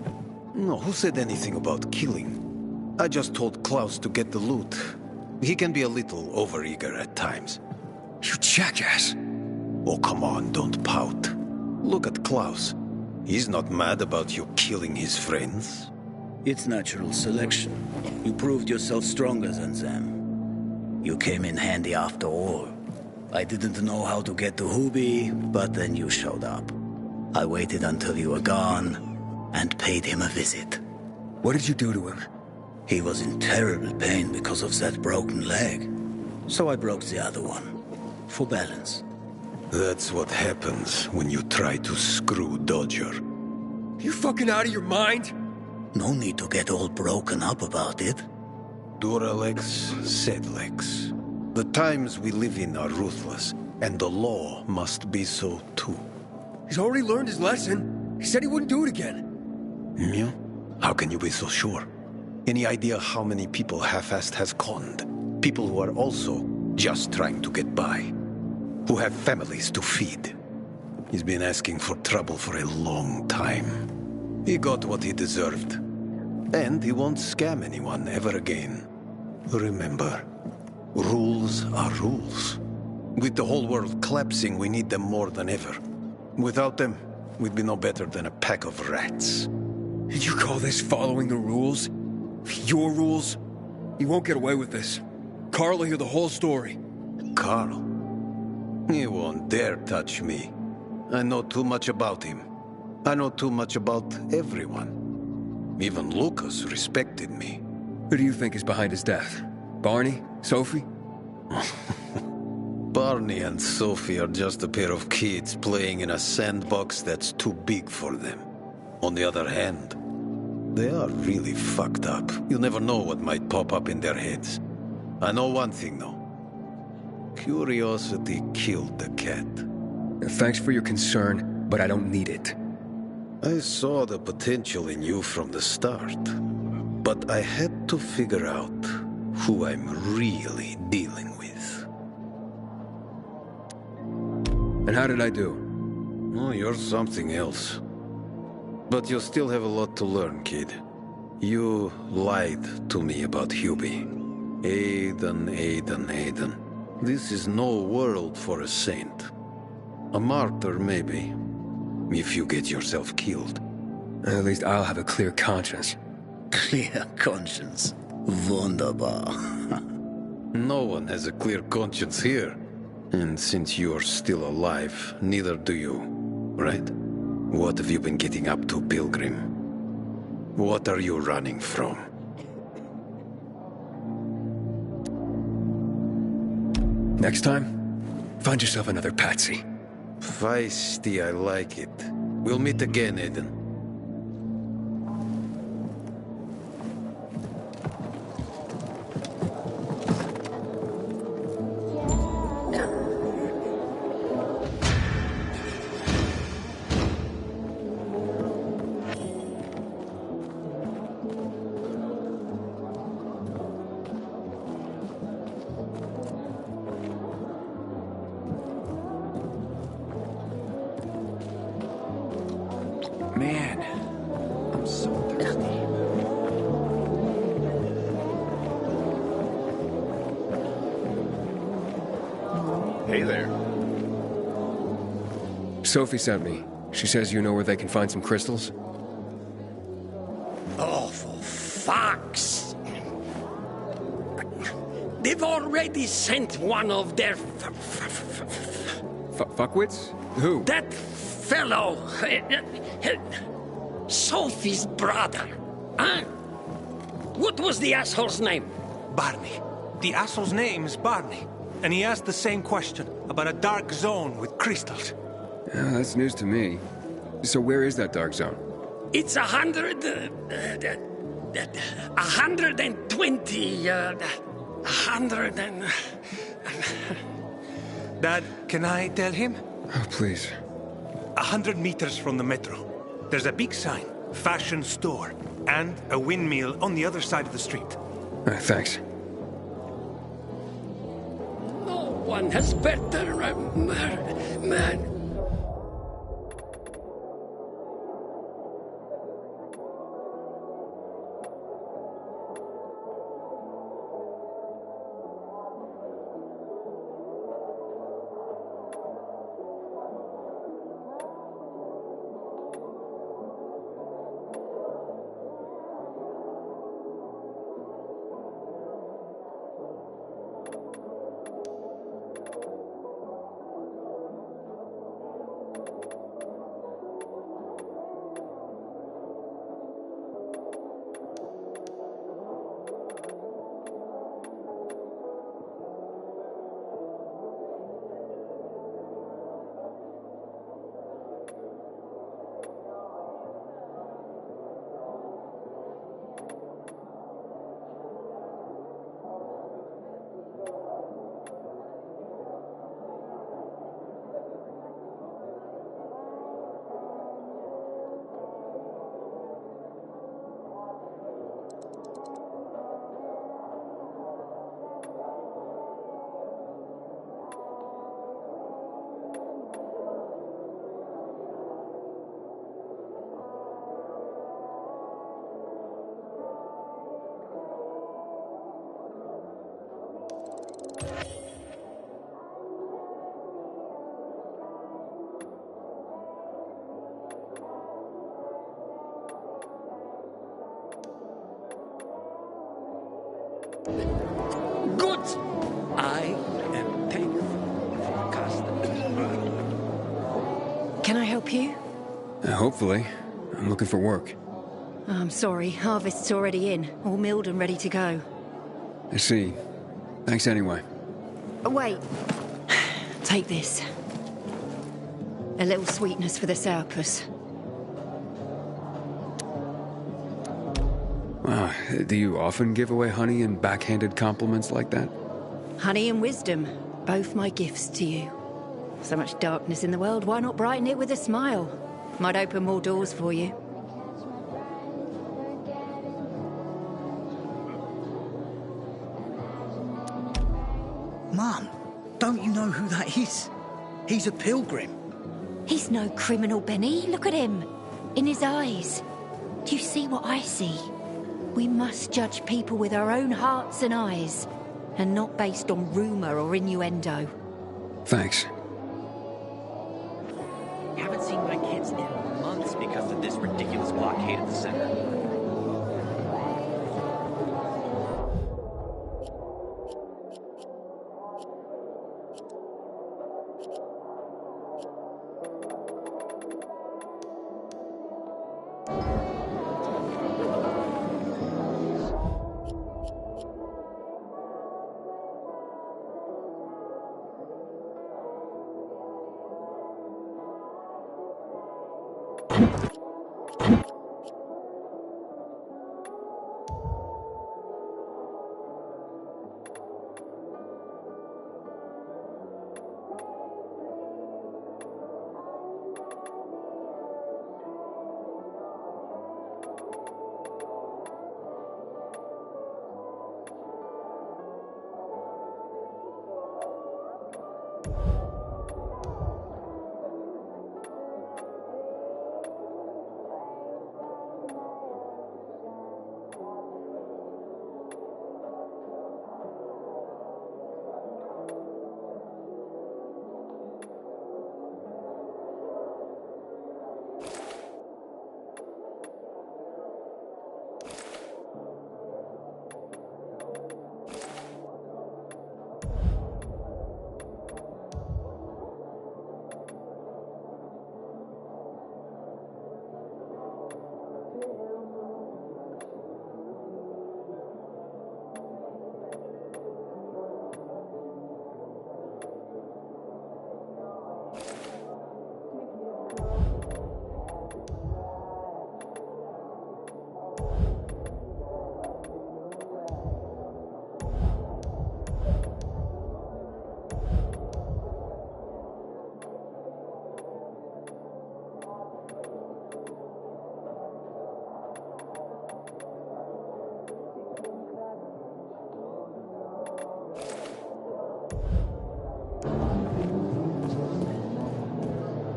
No, who said anything about killing? I just told Klaus to get the loot. He can be a little overeager at times. You jackass! Oh, come on, don't pout. Look at Klaus. He's not mad about you killing his friends. It's natural selection. You proved yourself stronger than them. You came in handy after all. I didn't know how to get to Hubie, but then you showed up. I waited until you were gone and paid him a visit. What did you do to him? He was in terrible pain because of that broken leg. So I broke the other one. For balance. That's what happens when you try to screw Dodger. You fucking out of your mind? No need to get all broken up about it. Duralex, Sedlex. The times we live in are ruthless, and the law must be so too. He's already learned his lesson. He said he wouldn't do it again. Yeah? How can you be so sure? Any idea how many people Half-Assed has conned? People who are also just trying to get by. Who have families to feed. He's been asking for trouble for a long time. He got what he deserved. And he won't scam anyone ever again. Remember, rules are rules. With the whole world collapsing, we need them more than ever. Without them, we'd be no better than a pack of rats. Did you call this following the rules? Your rules? You won't get away with this. Carl will hear the whole story. Carl? He won't dare touch me. I know too much about him. I know too much about everyone. Even Lucas respected me. Who do you think is behind his death? Barney? Sophie? Barney and Sophie are just a pair of kids playing in a sandbox that's too big for them. On the other hand, they are really fucked up. You never know what might pop up in their heads. I know one thing, though. Curiosity killed the cat. Thanks for your concern, but I don't need it. I saw the potential in you from the start, but I had to figure out who I'm really dealing with. And how did I do? Oh, you're something else. But you still have a lot to learn, kid. You lied to me about Hubie. Aiden. This is no world for a saint. A martyr, maybe. If you get yourself killed. At least I'll have a clear conscience. Clear conscience. Wunderbar. No one has a clear conscience here. And since you're still alive, neither do you, right? What have you been getting up to, Pilgrim? What are you running from? Next time, find yourself another patsy. Feisty, I like it. We'll meet again, Aiden. Man, I'm so thirsty. Hey there. Sophie sent me. She says you know where they can find some crystals? Oh, for fuck's... They've already sent one of their... Fuckwits? Who? That fellow... Sophie's brother. Huh? What was the asshole's name? Barney. The asshole's name is Barney. And he asked the same question about a dark zone with crystals. Yeah, that's news to me. So where is that dark zone? It's 120... 100 and... Dad, can I tell him? Oh, please. 100 meters from the metro. There's a big sign, fashion store, and a windmill on the other side of the street. Thanks. No one has better... man... Good! I am thankful for customers. Can I help you? Hopefully. I'm looking for work. I'm sorry, harvest's already in, all milled and ready to go. I see. Thanks anyway. Wait. Take this. A little sweetness for the sourpuss. Do you often give away honey and backhanded compliments like that? Honey and wisdom. Both my gifts to you. So much darkness in the world, why not brighten it with a smile? Might open more doors for you. Mum, don't you know who that is? He's a pilgrim. He's no criminal, Benny. Look at him. In his eyes. Do you see what I see? We must judge people with our own hearts and eyes, and not based on rumor or innuendo. Thanks. Haven't seen my kids in months because of this ridiculous blockade at the center.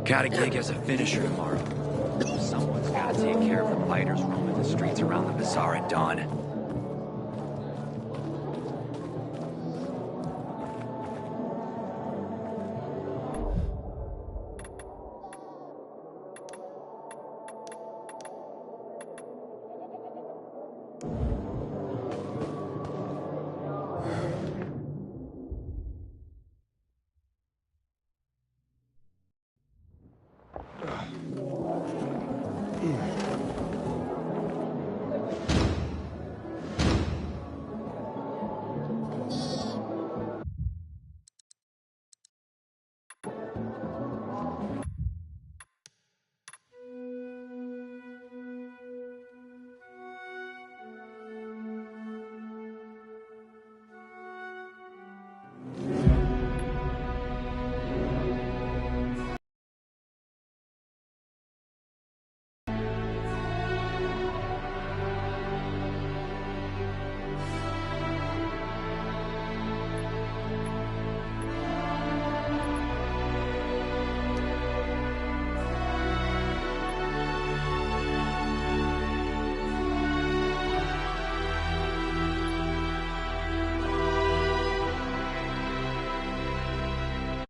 Got a gig as a finisher tomorrow. Someone's gotta take care of the fighters roaming the streets around the bazaar at dawn.